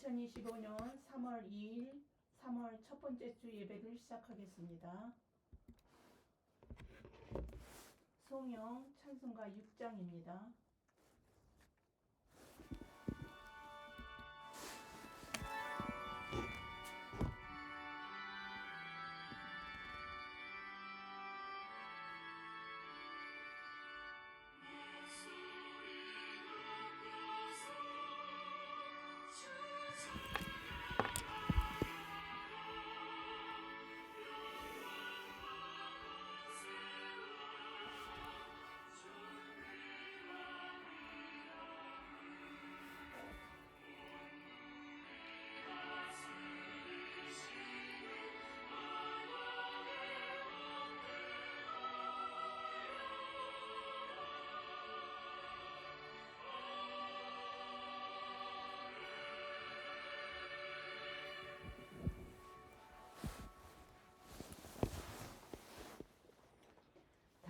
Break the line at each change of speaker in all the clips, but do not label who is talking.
2025년 3월 2일 3월 첫 번째 주 예배를 시작하겠습니다. 송영 찬송가 6장입니다.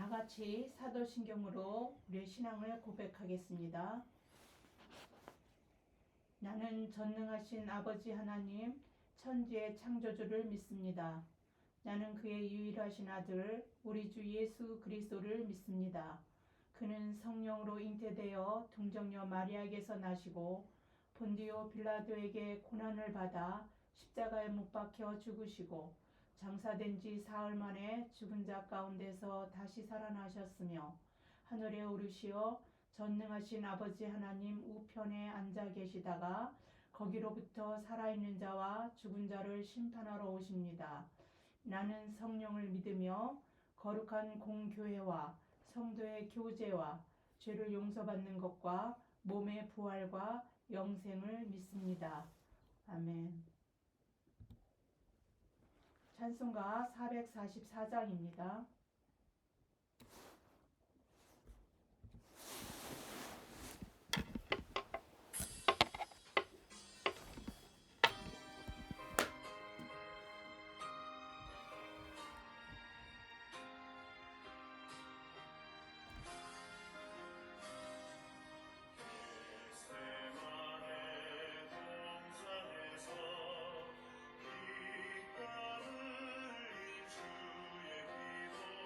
다 같이 사도신경으로 우리의 신앙을 고백하겠습니다. 나는 전능하신 아버지 하나님 천지의 창조주를 믿습니다. 나는 그의 유일하신 아들 우리 주 예수 그리스도를 믿습니다. 그는 성령으로 잉태되어 동정녀 마리아에게서 나시고 본디오 빌라도에게 고난을 받아 십자가에 못 박혀 죽으시고 장사된 지 사흘 만에 죽은 자 가운데서 다시 살아나셨으며 하늘에 오르시어 전능하신 아버지 하나님 우편에 앉아 계시다가 거기로부터 살아있는 자와 죽은 자를 심판하러 오십니다. 나는 성령을 믿으며 거룩한 공교회와 성도의 교제와 죄를 용서받는 것과 몸의 부활과 영생을 믿습니다. 아멘. 찬송가 444장입니다.
빛감을 주의 기도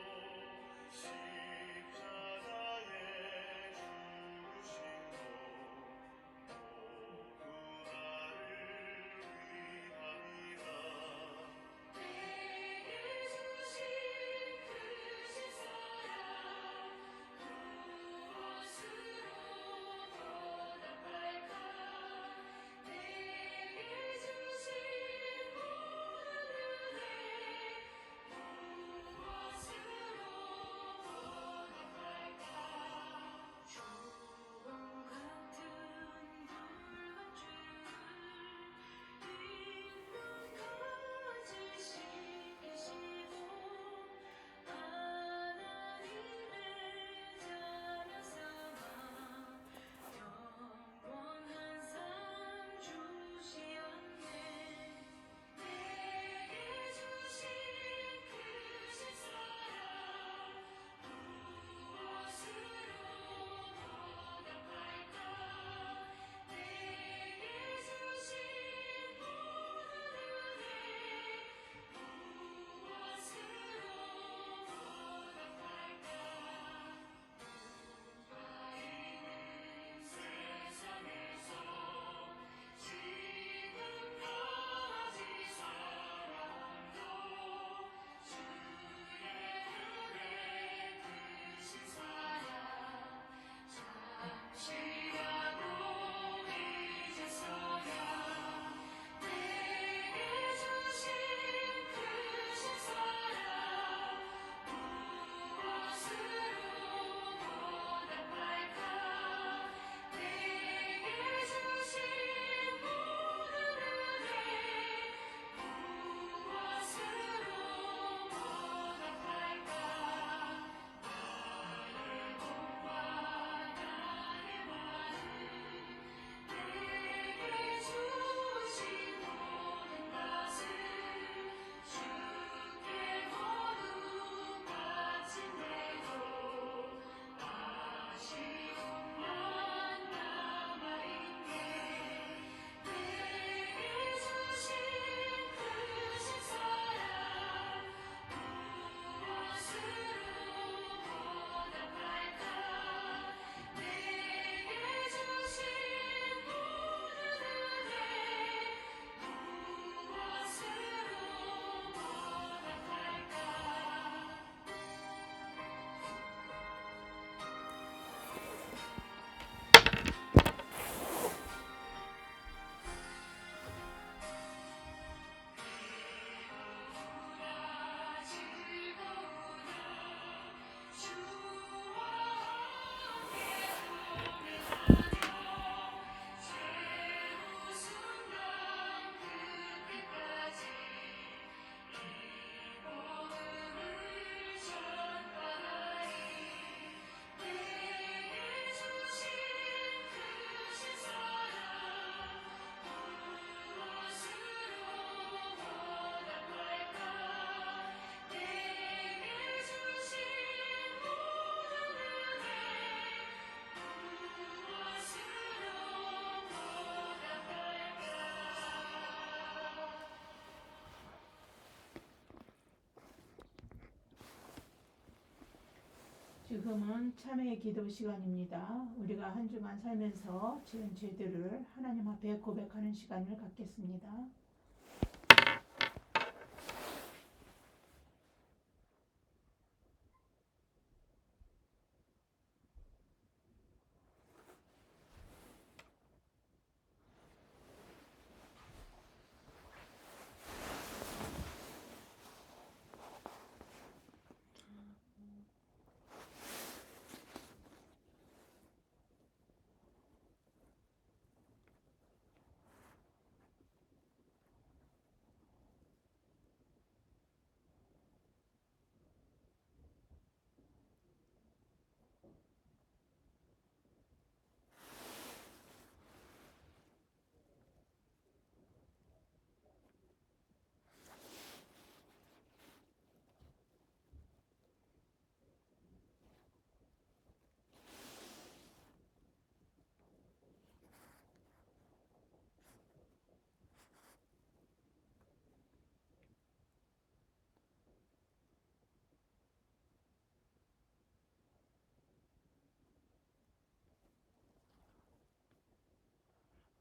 지금은 참회의 기도 시간입니다. 우리가 한 주간 살면서 지은 죄들을 하나님 앞에 고백하는 시간을 갖겠습니다.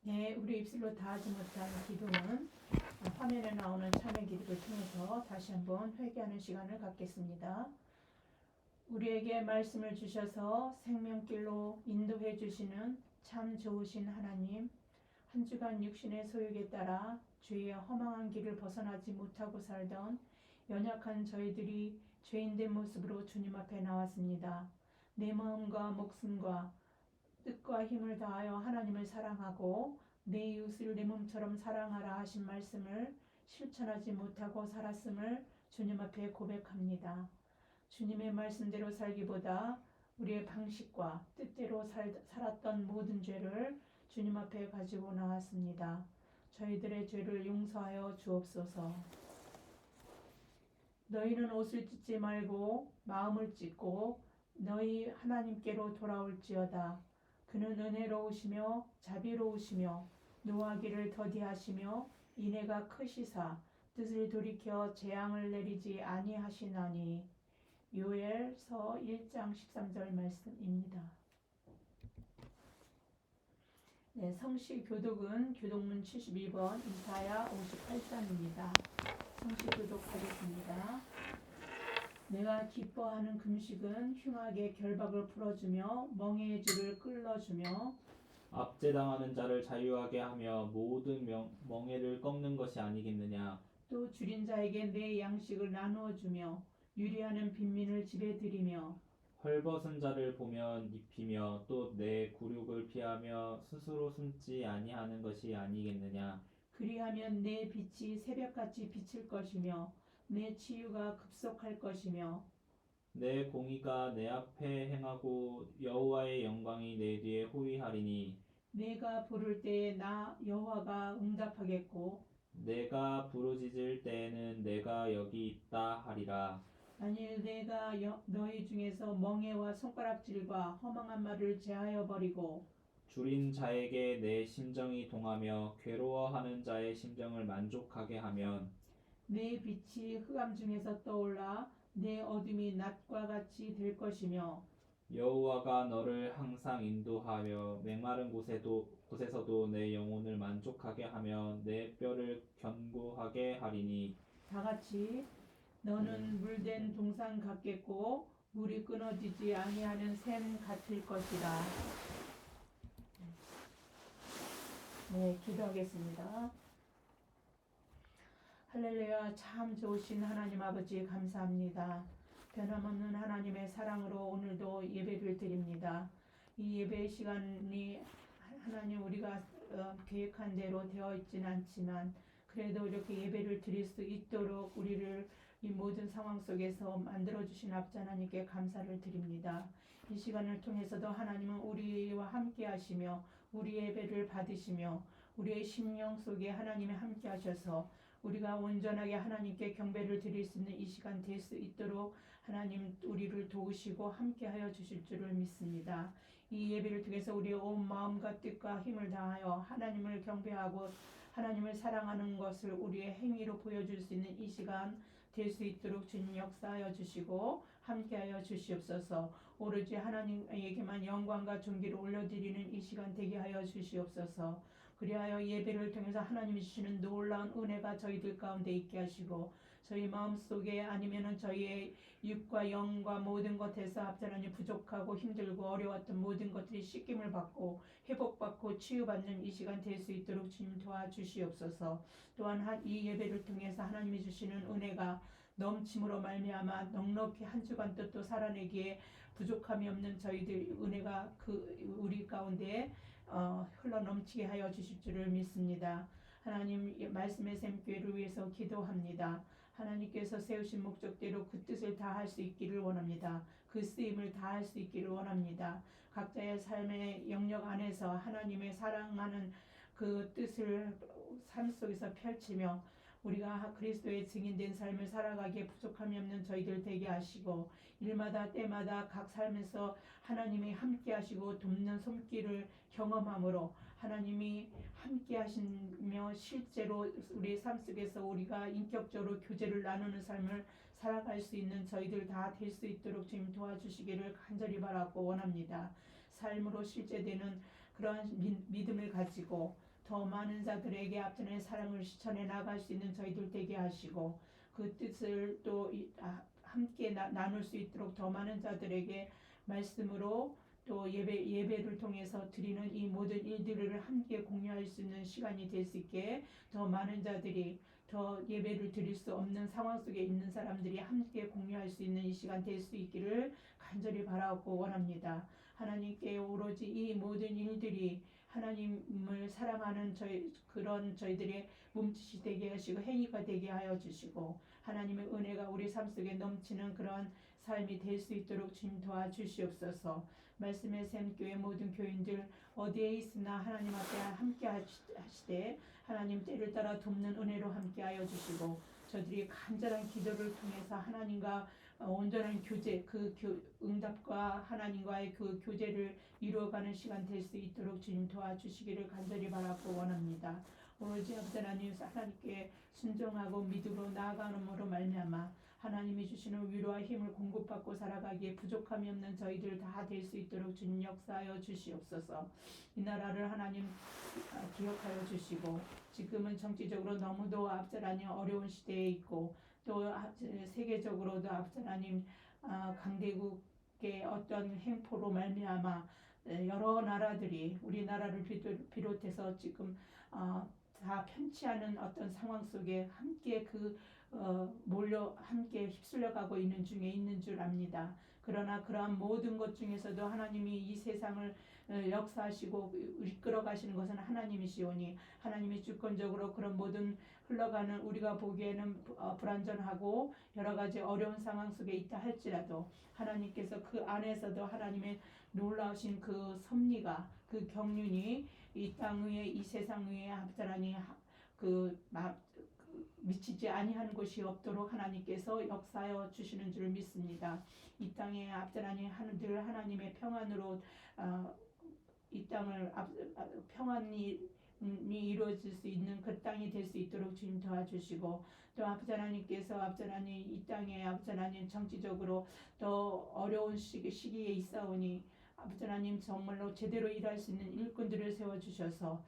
네, 우리 입술로 다 하지 못한 기도는 화면에 나오는 참회 기도를 통해서 다시 한번 회개하는 시간을 갖겠습니다. 우리에게 말씀을 주셔서 생명길로 인도해 주시는 참 좋으신 하나님, 한 주간 육신의 소욕에 따라 죄의 허망한 길을 벗어나지 못하고 살던 연약한 저희들이 죄인된 모습으로 주님 앞에 나왔습니다. 내 마음과 목숨과 뜻과 힘을 다하여 하나님을 사랑하고 내 이웃을 내 몸처럼 사랑하라 하신 말씀을 실천하지 못하고 살았음을 주님 앞에 고백합니다. 주님의 말씀대로 살기보다 우리의 방식과 뜻대로 살았던 모든 죄를 주님 앞에 가지고 나왔습니다. 저희들의 죄를 용서하여 주옵소서. 너희는 옷을 찢지 말고 마음을 찢고 너희 하나님께로 돌아올지어다. 그는 은혜로우시며 자비로우시며 노하기를 더디하시며 인애가 크시사 뜻을 돌이켜 재앙을 내리지 아니하시나니. 요엘서 1장 13절 말씀입니다. 네, 성시 교독은 교독문 72번 이사야 58장입니다. 성시 교독하겠습니다. 내가 기뻐하는 금식은 흉악의 결박을 풀어주며 멍에의 줄을 끌어주며
압제당하는 자를 자유하게 하며 모든 멍에를 꺾는 것이 아니겠느냐.
또 줄인 자에게 내 양식을 나누어 주며 유리하는 빈민을 집에 들이며
헐벗은 자를 보면 입히며 또 내 굴욕을 피하며 스스로 숨지 아니하는 것이 아니겠느냐.
그리하면 내 빛이 새벽같이 비칠 것이며 내 치유가 급속할 것이며
내 공의가 내 앞에 행하고 여호와의 영광이 내 뒤에 호위하리니.
내가 부를 때에 나 여호와가 응답하겠고
내가 부르짖을 때에는 내가 여기 있다 하리라.
만일 내가 너희 중에서 멍에와 손가락질과 허망한 말을 제하여 버리고
줄인 자에게 내 심정이 동하며 괴로워하는 자의 심정을 만족하게 하면
내 빛이 흑암 중에서 떠올라 내 어둠이 낮과 같이 될 것이며
여호와가 너를 항상 인도하여 맹마른 곳에서도 내 영혼을 만족하게 하며 내 뼈를 견고하게 하리니.
다 같이 너는 물된 동산 같겠고 물이 끊어지지 아니하는 샘 같을 것이라. 네, 기도하겠습니다. 할렐루야. 참 좋으신 하나님 아버지 감사합니다. 변함없는 하나님의 사랑으로 오늘도 예배를 드립니다. 이 예배 시간이 하나님 우리가 계획한 대로 되어 있지는 않지만 그래도 이렇게 예배를 드릴 수 있도록 우리를 이 모든 상황 속에서 만들어주신 아버지 하나님께 감사를 드립니다. 이 시간을 통해서도 하나님은 우리와 함께 하시며 우리 예배를 받으시며 우리의 심령 속에 하나님이 함께 하셔서 우리가 온전하게 하나님께 경배를 드릴 수 있는 이 시간 될 수 있도록 하나님 우리를 도우시고 함께하여 주실 줄을 믿습니다. 이 예배를 통해서 우리의 온 마음과 뜻과 힘을 다하여 하나님을 경배하고 하나님을 사랑하는 것을 우리의 행위로 보여줄 수 있는 이 시간 될 수 있도록 주님 역사하여 주시고 함께하여 주시옵소서. 오로지 하나님에게만 영광과 존귀를 올려드리는 이 시간 되게 하여 주시옵소서. 그리하여 예배를 통해서 하나님이 주시는 놀라운 은혜가 저희들 가운데 있게 하시고 저희 마음속에 아니면은 저희의 육과 영과 모든 것에서 앞자라니 부족하고 힘들고 어려웠던 모든 것들이 씻김을 받고 회복받고 치유받는 이 시간 될 수 있도록 주님 도와주시옵소서. 또한 이 예배를 통해서 하나님이 주시는 은혜가 넘침으로 말미암아 넉넉히 한 주간 또 살아내기에 부족함이 없는 저희들 은혜가 우리 가운데 흘러 넘치게 하여 주실 줄을 믿습니다. 하나님 말씀의 샘교회를 위해서 기도합니다. 하나님께서 세우신 목적대로 그 뜻을 다할 수 있기를 원합니다. 그 쓰임을 다할 수 있기를 원합니다. 각자의 삶의 영역 안에서 하나님의 사랑하는 그 뜻을 삶 속에서 펼치며 우리가 그리스도의 증인된 삶을 살아가기에 부족함이 없는 저희들 되게 하시고 일마다 때마다 각 삶에서 하나님이 함께 하시고 돕는 손길을 경험함으로 하나님이 함께 하시며 실제로 우리 삶 속에서 우리가 인격적으로 교제를 나누는 삶을 살아갈 수 있는 저희들 다 될 수 있도록 주님 도와주시기를 간절히 바라고 원합니다. 삶으로 실제되는 그러한 믿음을 가지고 더 많은 자들에게 앞전의 사랑을 실천해 나갈 수 있는 저희들 되게 하시고 그 뜻을 또 함께 나눌 수 있도록 더 많은 자들에게 말씀으로 또 예배를 통해서 드리는 이 모든 일들을 함께 공유할 수 있는 시간이 될 수 있게 더 많은 자들이 더 예배를 드릴 수 없는 상황 속에 있는 사람들이 함께 공유할 수 있는 이 시간 될 수 있기를 간절히 바라고 원합니다. 하나님께 오로지 이 모든 일들이 하나님을 사랑하는 그런 저희들의 몸짓이 되게 하시고 행위가 되게 하여 주시고 하나님의 은혜가 우리 삶 속에 넘치는 그런 삶이 될 수 있도록 주님 도와주시옵소서. 말씀의 샘교회 모든 교인들 어디에 있으나 하나님 앞에 함께 하시되 하나님 때를 따라 돕는 은혜로 함께 하여 주시고 저들이 간절한 기도를 통해서 하나님과 온전한 교제 응답과 하나님과의 그 교제를 이루어가는 시간 될 수 있도록 주님 도와주시기를 간절히 바라고 원합니다. 오로지 아버지 하나님께 순종하고 믿음으로 나아가므로 말미암아 하나님이 주시는 위로와 힘을 공급받고 살아가기에 부족함이 없는 저희들 다 될 수 있도록 주님 역사하여 주시옵소서. 이 나라를 하나님 기억하여 주시고 지금은 정치적으로 너무도 앞자라니 어려운 시대에 있고 또 세계적으로도 앞자라님 강대국의 어떤 행포로 말미암아 여러 나라들이 우리나라를 비롯해서 지금 다 편치 않은 어떤 상황 속에 함께 몰려 함께 휩쓸려 가고 있는 중에 있는 줄 압니다. 그러나 그러한 모든 것 중에서도 하나님이 이 세상을 역사하시고 이끌어 가시는 것은 하나님이시오니 하나님이 주권적으로 그런 모든 흘러가는 우리가 보기에는 불완전하고 여러 가지 어려운 상황 속에 있다 할지라도 하나님께서 그 안에서도 하나님의 놀라우신 그 섭리가 그 경륜이 이 땅 위에 이 세상 위에 합자라니 미치지 아니하는 곳이 없도록 하나님께서 역사하여 주시는 줄 믿습니다. 이 땅에 앞자라니 하늘 하나님의 평안으로 이 땅을 평안이 이루어질 수 있는 그 땅이 될 수 있도록 주님 도와주시고 또 아버지 하나님께서 아버지 하나님 이 땅에 아버지 하나님 정치적으로 더 어려운 시기에 있사오니 아버지 하나님 정말로 제대로 일할 수 있는 일꾼들을 세워주셔서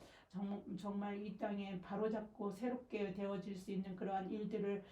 정말 이 땅에 바로잡고 새롭게 되어질 수 있는 그러한 일들을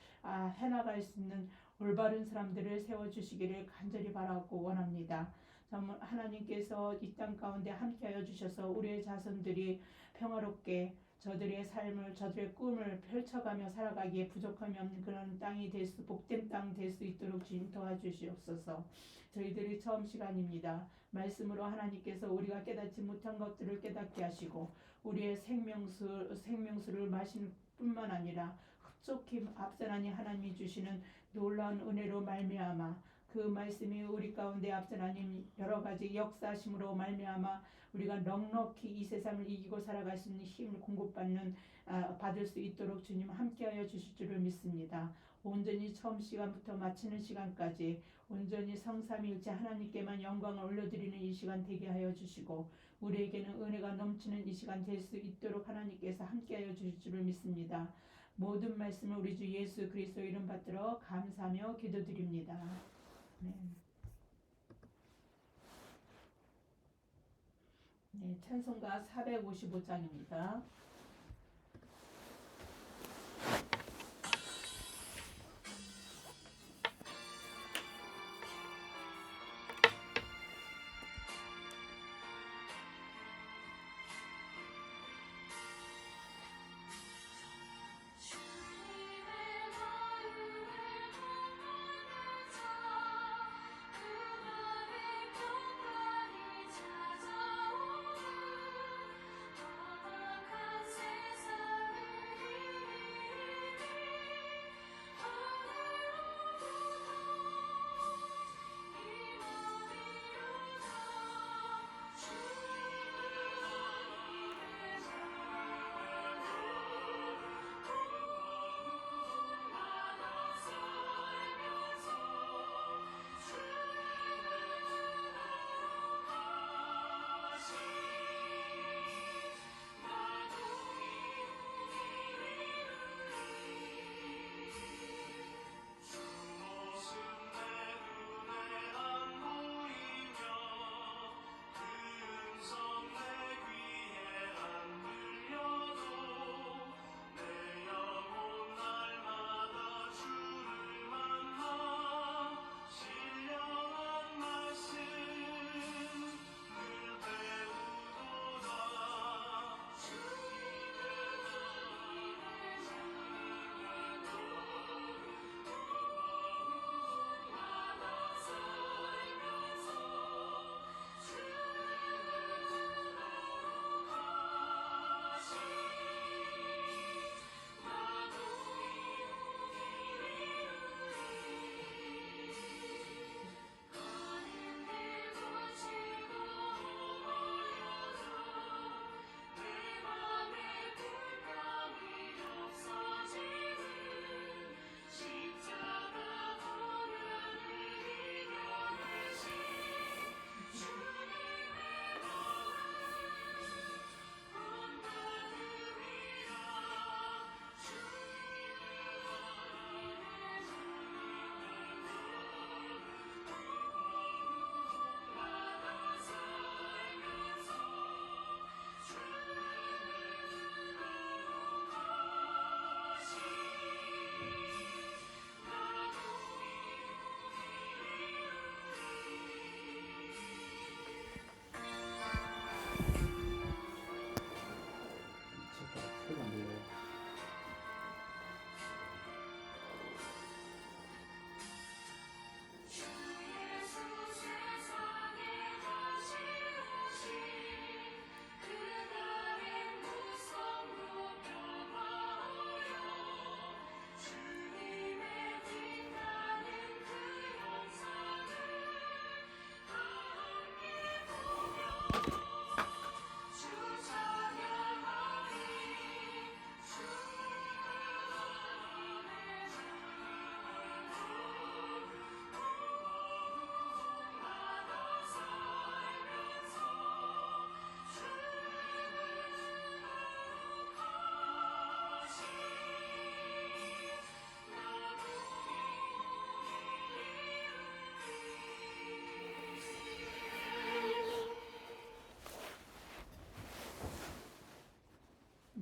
해나갈 수 있는 올바른 사람들을 세워주시기를 간절히 바라고 원합니다. 정말 하나님께서 이 땅 가운데 함께하여 주셔서 우리의 자손들이 평화롭게 저들의 삶을 저들의 꿈을 펼쳐가며 살아가기에 부족함이 없는 그런 땅이 복된 땅 될 수 있도록 주님 도와주시옵소서. 저희들이 처음 시간입니다. 말씀으로 하나님께서 우리가 깨닫지 못한 것들을 깨닫게 하시고 우리의 생명수를 마실 뿐만 아니라 흡족히 앞서나니 하나님이 주시는 놀라운 은혜로 말미암아 그 말씀이 우리 가운데 앞서나님 여러 가지 역사심으로 말미암아 우리가 넉넉히 이 세상을 이기고 살아갈 수 있는 힘을 받을 수 있도록 주님 함께하여 주실 줄을 믿습니다. 온전히 처음 시간부터 마치는 시간까지 온전히 성삼일체 하나님께만 영광을 올려드리는 이 시간 되게 하여 주시고 우리에게는 은혜가 넘치는 이 시간 될 수 있도록 하나님께서 함께하여 주실 줄을 믿습니다. 모든 말씀을 우리 주 예수 그리스도 이름 받들어 감사하며 기도드립니다. 네. 네, 찬송가 455장입니다.
소리가 안 들려요.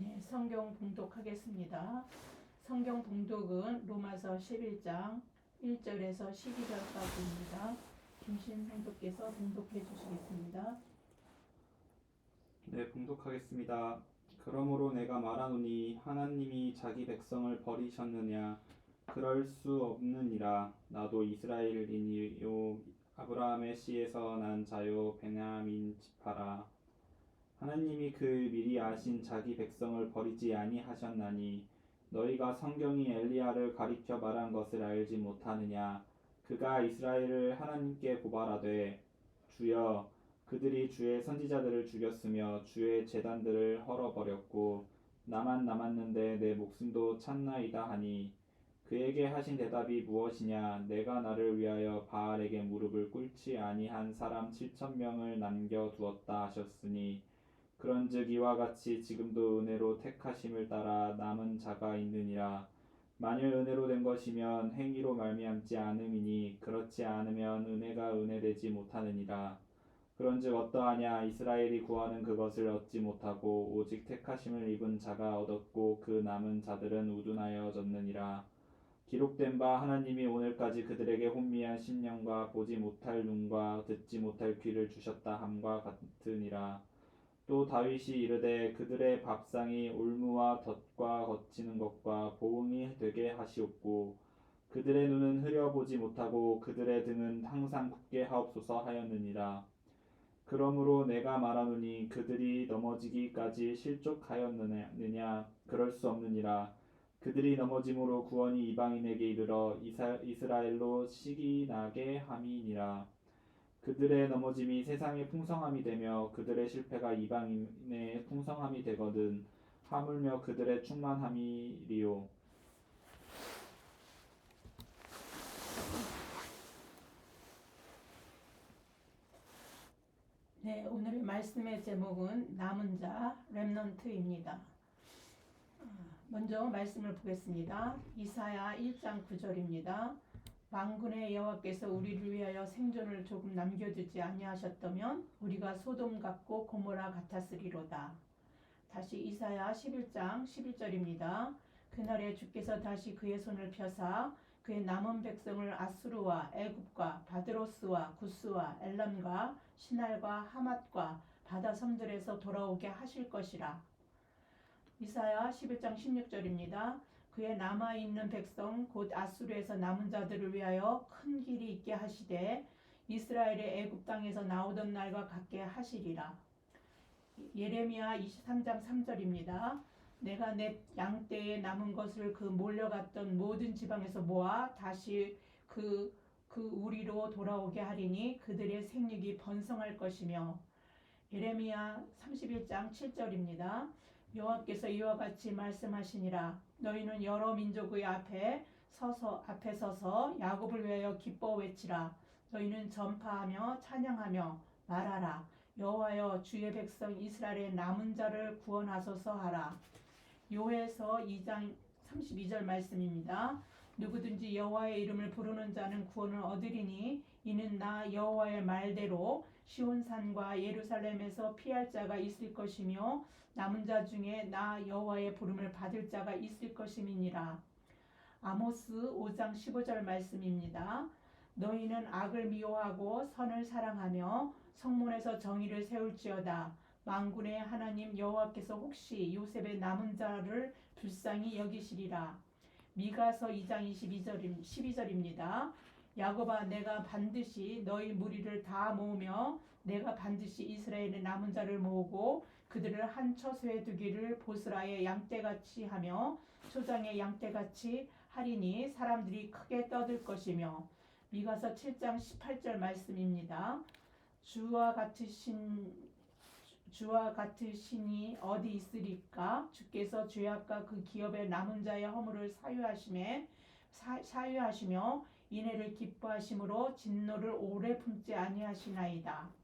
네, 성경 봉독하겠습니다. 성경 봉독은 로마서 11장 1절에서 12절까지입니다. 김신 봉독께서 봉독해 주시겠습니다.
네, 봉독하겠습니다. 그러므로 내가 말하노니 하나님이 자기 백성을 버리셨느냐? 그럴 수 없느니라. 나도 이스라엘인이요 아브라함의 씨에서 난 자요 베냐민 지파라. 하나님이 그 미리 아신 자기 백성을 버리지 아니하셨나니 너희가 성경이 엘리야를 가리켜 말한 것을 알지 못하느냐? 그가 이스라엘을 하나님께 고발하되 주여 그들이 주의 선지자들을 죽였으며 주의 제단들을 헐어버렸고 나만 남았는데 내 목숨도 찾나이다 하니 그에게 하신 대답이 무엇이냐? 내가 나를 위하여 바알에게 무릎을 꿇지 아니한 사람 7,000명을 남겨두었다 하셨으니 그런즉 이와 같이 지금도 은혜로 택하심을 따라 남은 자가 있느니라. 만일 은혜로 된 것이면 행위로 말미암지 않음이니 그렇지 않으면 은혜가 은혜되지 못하느니라. 그런즉 어떠하냐 이스라엘이 구하는 그것을 얻지 못하고 오직 택하심을 입은 자가 얻었고 그 남은 자들은 우둔하여졌느니라. 기록된 바 하나님이 오늘까지 그들에게 혼미한 심령과 보지 못할 눈과 듣지 못할 귀를 주셨다 함과 같으니라. 또 다윗이 이르되 그들의 밥상이 올무와 덫과 거치는 것과 보응이 되게 하시옵고 그들의 눈은 흐려보지 못하고 그들의 등은 항상 굳게 하옵소서 하였느니라. 그러므로 내가 말하노니 그들이 넘어지기까지 실족하였느냐 그럴 수 없느니라. 그들이 넘어짐으로 구원이 이방인에게 이르러 이스라엘로 시기나게 함이니라. 그들의 넘어짐이 세상의 풍성함이 되며 그들의 실패가 이방인의 풍성함이 되거든 하물며 그들의 충만함이리요.
네, 오늘의 말씀의 제목은 남은 자 렘넌트입니다. 먼저 말씀을 보겠습니다. 이사야 1장 9절입니다. 만군의 여호와께서 우리를 위하여 생존을 조금 남겨두지 아니하셨다면 우리가 소돔 같고 고모라 같았으리로다. 다시 이사야 11장 11절입니다. 그날에 주께서 다시 그의 손을 펴사 그의 남은 백성을 아수르와 애굽과 바드로스와 구스와 엘람과 시날과 하맛과 바다 섬들에서 돌아오게 하실 것이라. 이사야 11장 16절입니다. 그의 남아있는 백성 곧 아수르에서 남은 자들을 위하여 큰 길이 있게 하시되 이스라엘의 애굽 땅에서 나오던 날과 같게 하시리라. 예레미야 23장 3절입니다. 내가 내 양떼에 남은 것을 그 몰려갔던 모든 지방에서 모아 다시 그 우리로 돌아오게 하리니 그들의 생육이 번성할 것이며. 예레미야 31장 7절입니다. 여호와께서 이와 같이 말씀하시니라. 너희는 여러 민족의 앞에 서서 야곱을 위하여 기뻐 외치라. 너희는 전파하며 찬양하며 말하라. 여호와여 주의 백성 이스라엘의 남은 자를 구원하소서 하라. 요엘서 2장 32절 말씀입니다. 누구든지 여호와의 이름을 부르는 자는 구원을 얻으리니 이는 나 여호와의 말대로 시온산과 예루살렘에서 피할 자가 있을 것이며 남은 자 중에 나 여호와의 부름을 받을 자가 있을 것임이니라. 아모스 5장 15절 말씀입니다. 너희는 악을 미워하고 선을 사랑하며 성문에서 정의를 세울지어다. 만군의 하나님 여호와께서 혹시 요셉의 남은 자를 불쌍히 여기시리라. 미가서 2장 12절입니다. 야곱아 내가 반드시 너희 무리를 다 모으며 내가 반드시 이스라엘의 남은 자를 모으고 그들을 한 처소에 두기를 보스라의 양떼같이 하며 초장의 양떼같이 하리니 사람들이 크게 떠들 것이며. 미가서 7장 18절 말씀입니다. 주와 같으시니 어디 있으리까? 주께서 죄악과 그 기업의 남은 자의 허물을 사유하시며 인애를 기뻐하심으로 진노를 오래 품지 아니하시나이다.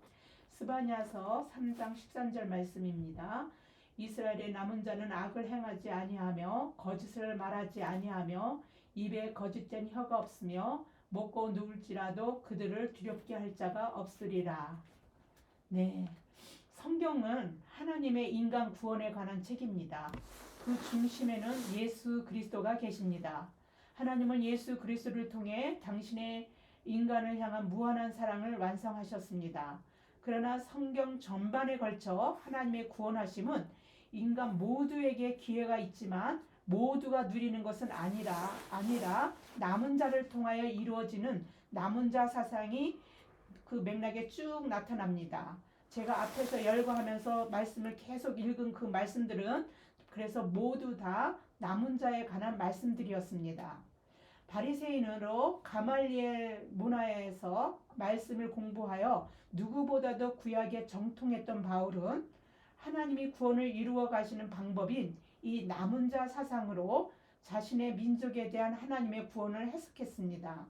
스바냐서 3장 13절 말씀입니다. 이스라엘의 남은 자는 악을 행하지 아니하며 거짓을 말하지 아니하며 입에 거짓된 혀가 없으며 먹고 누울지라도 그들을 두렵게 할 자가 없으리라. 네, 성경은 하나님의 인간 구원에 관한 책입니다. 그 중심에는 예수 그리스도가 계십니다. 하나님은 예수 그리스도를 통해 당신의 인간을 향한 무한한 사랑을 완성하셨습니다. 그러나 성경 전반에 걸쳐 하나님의 구원하심은 인간 모두에게 기회가 있지만 모두가 누리는 것은 아니라 남은 자를 통하여 이루어지는 남은 자 사상이 그 맥락에 쭉 나타납니다. 제가 앞에서 열거하면서 말씀을 계속 읽은 그 말씀들은 그래서 모두 다 남은 자에 관한 말씀들이었습니다. 바리새인으로 가말리엘 문화에서 말씀을 공부하여 누구보다도 구약에 정통했던 바울은 하나님이 구원을 이루어 가시는 방법인 이 남은 자 사상으로 자신의 민족에 대한 하나님의 구원을 해석했습니다.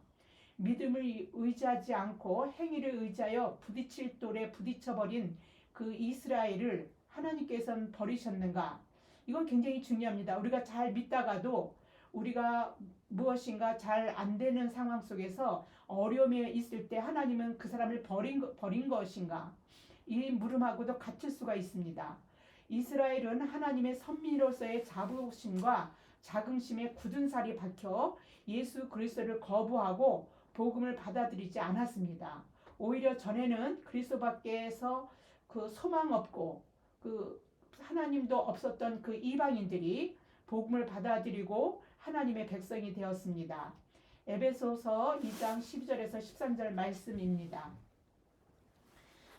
믿음을 의지하지 않고 행위를 의지하여 부딪힐 돌에 부딪혀버린 그 이스라엘을 하나님께서는 버리셨는가? 이건 굉장히 중요합니다. 우리가 잘 믿다가도 우리가 무엇인가 잘 안 되는 상황 속에서 어려움에 있을 때 하나님은 그 사람을 버린 것인가? 이 물음하고도 같을 수가 있습니다. 이스라엘은 하나님의 선미로서의 자부심과 자긍심에 굳은 살이 박혀 예수 그리스도를 거부하고 복음을 받아들이지 않았습니다. 오히려 전에는 그리스도 밖에서 그 소망 없고 그 하나님도 없었던 그 이방인들이 복음을 받아들이고 하나님의 백성이 되었습니다. 에베소서 2장 12절에서 13절 말씀입니다.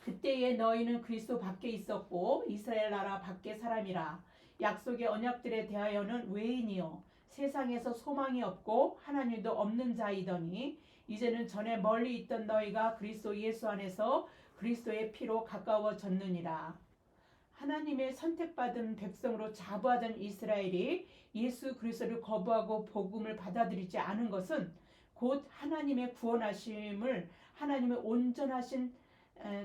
그때에 너희는 그리스도 밖에 있었고 이스라엘 나라 밖의 사람이라. 약속의 언약들에 대하여는 외인이요 세상에서 소망이 없고 하나님도 없는 자이더니 이제는 전에 멀리 있던 너희가 그리스도 예수 안에서 그리스도의 피로 가까워졌느니라. 하나님의 선택받은 백성으로 자부하던 이스라엘이 예수 그리스도를 거부하고 복음을 받아들이지 않은 것은 곧 하나님의 구원하심을, 하나님의 온전하신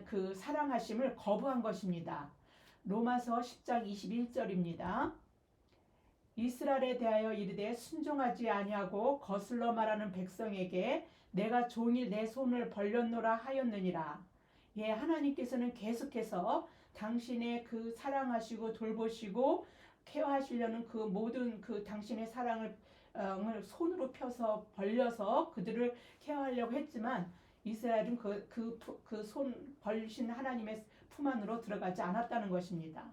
그 사랑하심을 거부한 것입니다. 로마서 10장 21절입니다. 이스라엘에 대하여 이르되 순종하지 아니하고 거슬러 말하는 백성에게 내가 종일 내 손을 벌렸노라 하였느니라. 예, 하나님께서는 계속해서 당신의 그 사랑하시고 돌보시고 케어하시려는 그 모든 그 당신의 사랑을 손으로 펴서 벌려서 그들을 케어하려고 했지만 이스라엘은 그 손 벌리신 하나님의 품 안으로 들어가지 않았다는 것입니다.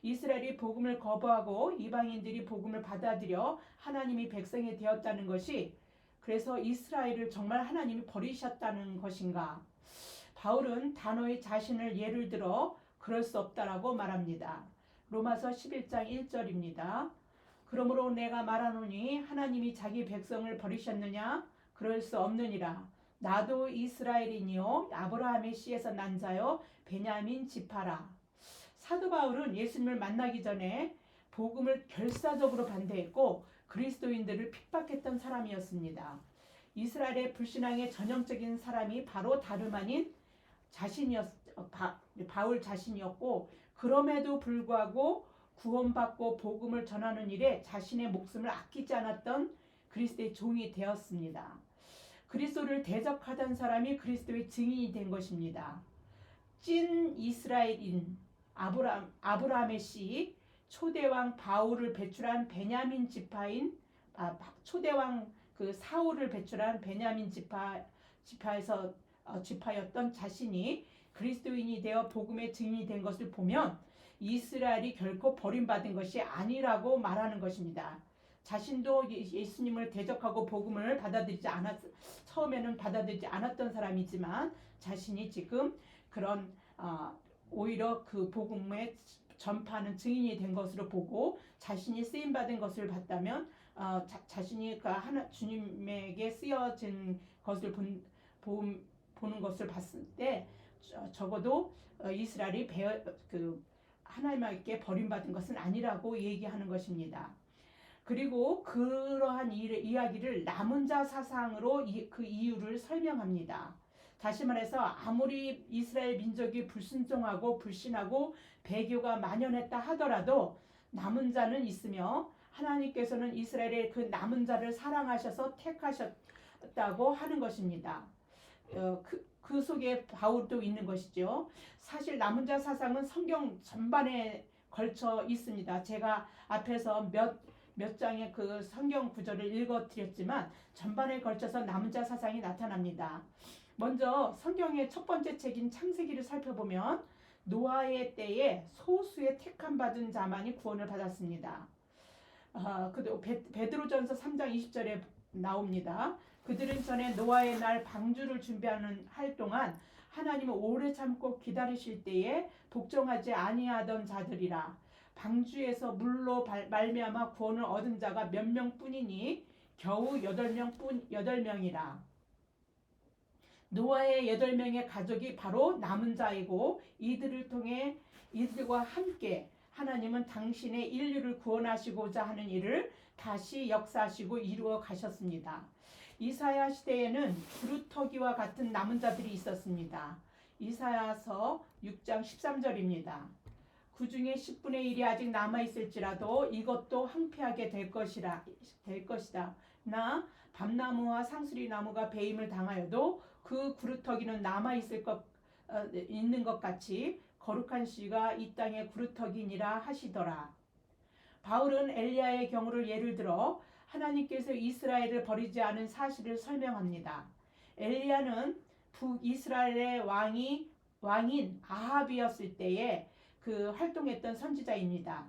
이스라엘이 복음을 거부하고 이방인들이 복음을 받아들여 하나님이 백성이 되었다는 것이 그래서 이스라엘을 정말 하나님이 버리셨다는 것인가? 바울은 단호히 자신을 예를 들어 그럴 수 없다라고 말합니다. 로마서 11장 1절입니다. 그러므로 내가 말하노니 하나님이 자기 백성을 버리셨느냐? 그럴 수 없느니라. 나도 이스라엘이니요 아브라함의 씨에서 난 자요 베냐민 지파라. 사도 바울은 예수님을 만나기 전에 복음을 결사적으로 반대했고 그리스도인들을 핍박했던 사람이었습니다. 이스라엘의 불신앙의 전형적인 사람이 바로 다름 아닌 바울 자신이었고 그럼에도 불구하고 구원받고 복음을 전하는 일에 자신의 목숨을 아끼지 않았던 그리스도의 종이 되었습니다. 그리스도를 대적하던 사람이 그리스도의 증인이 된 것입니다. 찐 이스라엘인 아브라함의 씨, 초대왕 바울을 배출한 베냐민 지파인 초대왕 그 사울을 배출한 베냐민 지파였던 자신이 그리스도인이 되어 복음의 증인이 된 것을 보면 이스라엘이 결코 버림받은 것이 아니라고 말하는 것입니다. 자신도 예수님을 대적하고 복음을 처음에는 받아들이지 않았던 사람이지만 자신이 지금 그런 오히려 그 복음의 전파하는 증인이 된 것으로 보고 자신이 쓰임 받은 것을 봤다면 자신이 주님에게 쓰여진 것을 보는 것을 봤을 때 적어도 이스라엘이 하나님께 버림받은 것은 아니라고 얘기하는 것입니다. 그리고 그러한 이야기를 남은 자 사상으로 그 이유를 설명합니다. 다시 말해서 아무리 이스라엘 민족이 불순종하고 불신하고 배교가 만연했다 하더라도 남은 자는 있으며 하나님께서는 이스라엘의 그 남은 자를 사랑하셔서 택하셨다고 하는 것입니다. 그 속에 바울도 있는 것이죠. 사실 남은 자 사상은 성경 전반에 걸쳐 있습니다. 제가 앞에서 몇 장의 그 성경 구절을 읽어드렸지만 전반에 걸쳐서 남은 자 사상이 나타납니다. 먼저 성경의 첫 번째 책인 창세기를 살펴보면 노아의 때에 소수의 택함 받은 자만이 구원을 받았습니다. 베드로전서 3장 20절에 나옵니다. 그들은 전에 노아의 날 방주를 준비하는 할 동안 하나님을 오래 참고 기다리실 때에 복종하지 아니하던 자들이라. 방주에서 물로 말미암아 구원을 얻은 자가 몇 명뿐이니 겨우 8명이라. 노아의 8명의 가족이 바로 남은 자이고 이들과 함께 하나님은 당신의 인류를 구원하시고자 하는 일을 다시 역사하시고 이루어 가셨습니다. 이사야 시대에는 두루터기와 같은 남은 자들이 있었습니다. 이사야서 6장 13절입니다. 그 중에 10분의 1이 아직 남아 있을지라도 이것도 황폐하게 될 것이다. 나 밤나무와 상수리 나무가 배임을 당하여도 그 구루터기는 남아 있는 것 같이 거룩한 씨가 이 땅의 구루터기니라 하시더라. 바울은 엘리야의 경우를 예를 들어 하나님께서 이스라엘을 버리지 않은 사실을 설명합니다. 엘리야는 북이스라엘의 왕인 아합이었을 때에 그 활동했던 선지자입니다.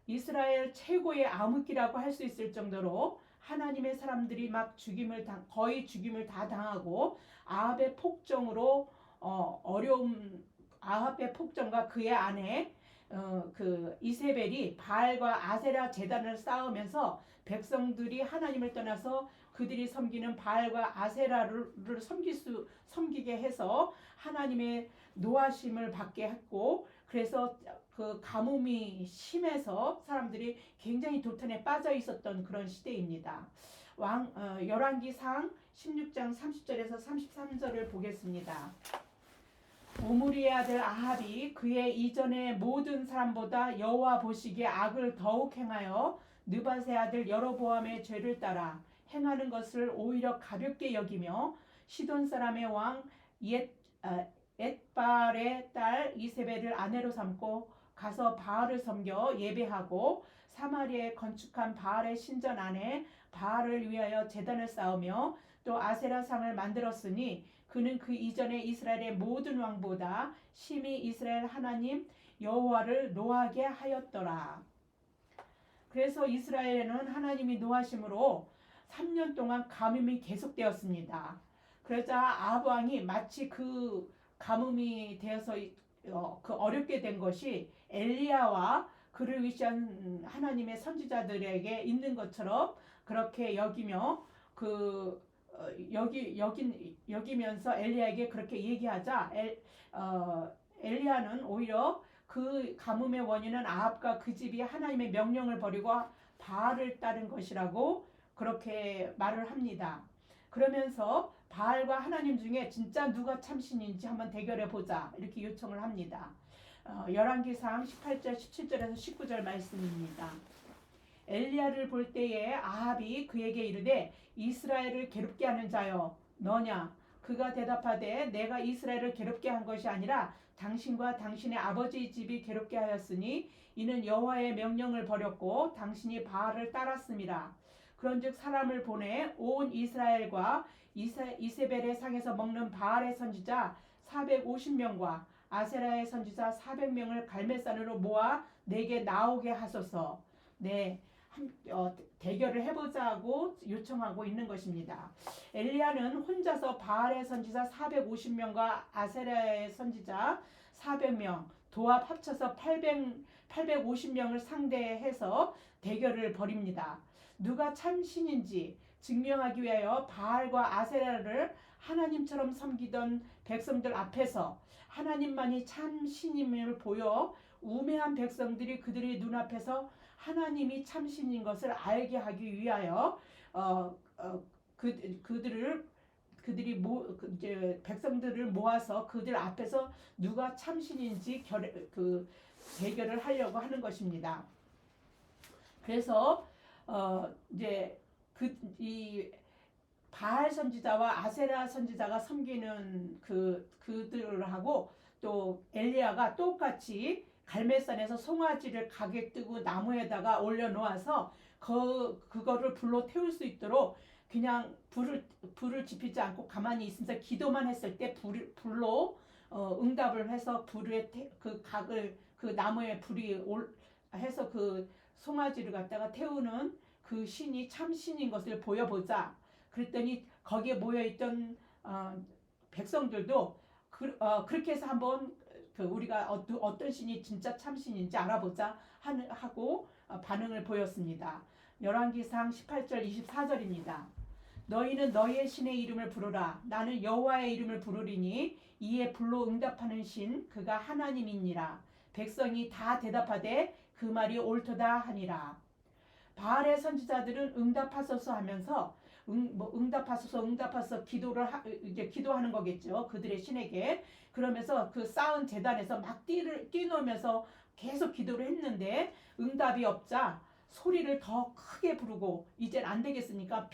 이스라엘 최고의 암흑기라고 할 수 있을 정도로 하나님의 사람들이 거의 죽임을 다 당하고 아합의 폭정으로 아합의 폭정과 그의 아내 그 이세벨이 바알과 아세라 제단을 쌓으면서 백성들이 하나님을 떠나서 그들이 섬기는 바알과 아세라를 섬기게 해서 하나님의 노하심을 받게 했고, 그래서 그 가뭄이 심해서 사람들이 굉장히 도탄에 빠져 있었던 그런 시대입니다. 열왕기상 16장 30절에서 33절을 보겠습니다. 오므리의 아들 아합이 그의 이전의 모든 사람보다 여호와 보시기에 악을 더욱 행하여 느밧의 아들 여로보암의 죄를 따라 행하는 것을 오히려 가볍게 여기며 시돈 사람의 왕 엣바알의 딸 이세벨을 아내로 삼고 가서 바알을 섬겨 예배하고 사마리아에 건축한 바알의 신전 안에 바알을 위하여 제단을 쌓으며 또 아세라상을 만들었으니 그는 그 이전에 이스라엘의 모든 왕보다 심히 이스라엘 하나님 여호와를 노하게 하였더라. 그래서 이스라엘에는 하나님이 노하심으로 3년 동안 가뭄이 계속되었습니다. 그러자 아합 왕이 마치 그 가뭄이 되어서 그 어렵게 된 것이 엘리야와 그를 위시한 하나님의 선지자들에게 있는 것처럼 그렇게 여기며 여기면서 엘리야에게 그렇게 얘기하자 엘리야는 오히려 그 가뭄의 원인은 아합과 그 집이 하나님의 명령을 버리고 바알을 따른 것이라고 그렇게 말을 합니다. 그러면서 바알과 하나님 중에 진짜 누가 참신인지 한번 대결해 보자 이렇게 요청을 합니다. 열왕기상 18절 17절에서 19절 말씀입니다. 엘리야를 볼 때에 아합이 그에게 이르되 이스라엘을 괴롭게 하는 자여 너냐? 그가 대답하되 내가 이스라엘을 괴롭게 한 것이 아니라 당신과 당신의 아버지 집이 괴롭게 하였으니 이는 여호와의 명령을 버렸고 당신이 바알을 따랐음이라. 그런즉 사람을 보내 온 이스라엘과 이세벨의 상에서 먹는 바알의 선지자 450명과 아세라의 선지자 400명을 갈멜산으로 모아 내게 나오게 하소서. 네, 대결을 해보자고 요청하고 있는 것입니다. 엘리야는 혼자서 바알의 선지자 450명과 아세라의 선지자 400명 도합 합쳐서 850명을 상대해서 대결을 벌입니다. 누가 참신인지 증명하기 위하여 바알과 아세라를 하나님처럼 섬기던 백성들 앞에서 하나님만이 참신임을 보여 우매한 백성들이 그들의 눈앞에서 하나님이 참신인 것을 알게 하기 위하여 백성들을 모아서 그들 앞에서 누가 참신인지 대결을 하려고 하는 것입니다. 그래서 이제 이 바알 선지자와 아세라 선지자가 섬기는 그들하고 또 엘리야가 똑같이 갈멜산에서 송아지를 가게 뜨고 나무에다가 올려놓아서 그거를 불로 태울 수 있도록 그냥 불을 지피지 않고 가만히 있으면서 기도만 했을 때 불로 응답을 해서 불에 그 나무에 불이 해서 그 송아지를 갖다가 태우는 그 신이 참 신인 것을 보여보자. 그랬더니 거기에 모여있던 백성들도 그렇게 해서 한번 우리가 어떤 신이 진짜 참신인지 알아보자 하고 반응을 보였습니다. 열왕기상 18절 24절입니다. 너희는 너희의 신의 이름을 부르라. 나는 여호와의 이름을 부르리니 이에 불로 응답하는 신 그가 하나님이니라. 백성이 다 대답하되 그 말이 옳도다 하니라. 바알의 선지자들은 응답하소서 하면서 응답하소서 기도하는 거겠죠. 그들의 신에게. 그러면서 그 쌓은 제단에서 막 뛰놀면서 계속 기도를 했는데 응답이 없자 소리를 더 크게 부르고 이젠 안 되겠으니까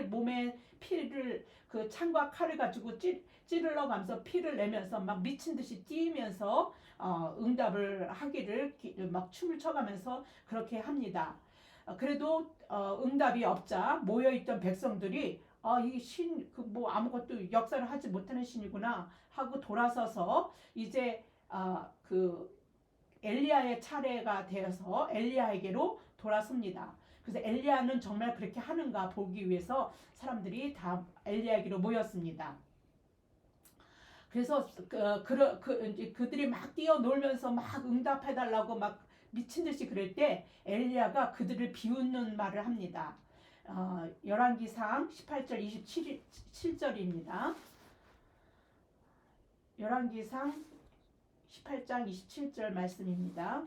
몸에 피를 그 창과 칼을 가지고 찌르러 가면서 피를 내면서 막 미친 듯이 뛰면서 응답을 하기를 막 춤을 춰가면서 그렇게 합니다. 그래도 응답이 없자 모여있던 백성들이 이 신 그 뭐 아무것도 역사를 하지 못하는 신이구나 하고 돌아서서 이제 그 엘리야의 차례가 되어서 엘리야에게로 돌아섭니다. 그래서 엘리야는 정말 그렇게 하는가 보기 위해서 사람들이 다 엘리야에게로 모였습니다. 그래서 그들이 막 뛰어놀면서 막 응답해달라고 막 미친 듯이 그럴 때 엘리야가 그들을 비웃는 말을 합니다. 열왕기상 18절 27절입니다. 열왕기상 18장 27절 말씀입니다.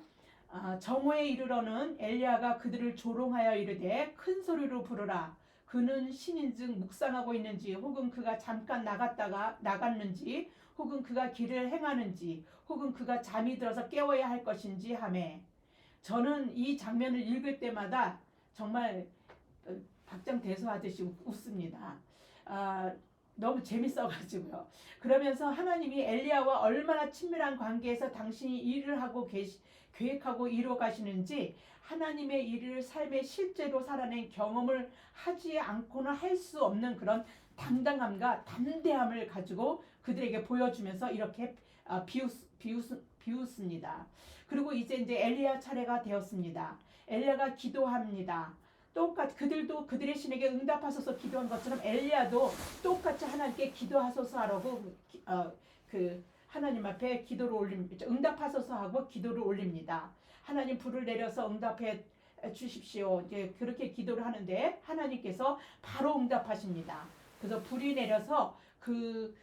정오에 이르러는 엘리야가 그들을 조롱하여 이르되 큰 소리로 부르라. 그는 신인즉 묵상하고 있는지 혹은 그가 잠깐 나갔는지 혹은 그가 길을 행하는지 혹은 그가 잠이 들어서 깨워야 할 것인지 하매 저는 이 장면을 읽을 때마다 정말 박장대소하듯이 웃습니다. 너무 재밌어가지고요. 그러면서 하나님이 엘리야와 얼마나 친밀한 관계에서 당신이 일을 하고 계획하고 이루어 가시는지 하나님의 일을 삶에 실제로 살아낸 경험을 하지 않고는 할 수 없는 그런 당당함과 담대함을 가지고 그들에게 보여주면서 이렇게 비웃습니다. 그리고 이제 엘리야 차례가 되었습니다. 엘리야가 기도합니다. 똑같이 그들도 그들의 신에게 응답하소서 기도한 것처럼 엘리야도 똑같이 하나님께 기도하소서 하라고 그 하나님 앞에 기도를 올립니다. 응답하소서 하고 기도를 올립니다. 하나님 불을 내려서 응답해 주십시오. 이제 그렇게 기도를 하는데 하나님께서 바로 응답하십니다. 그래서 불이 내려서 그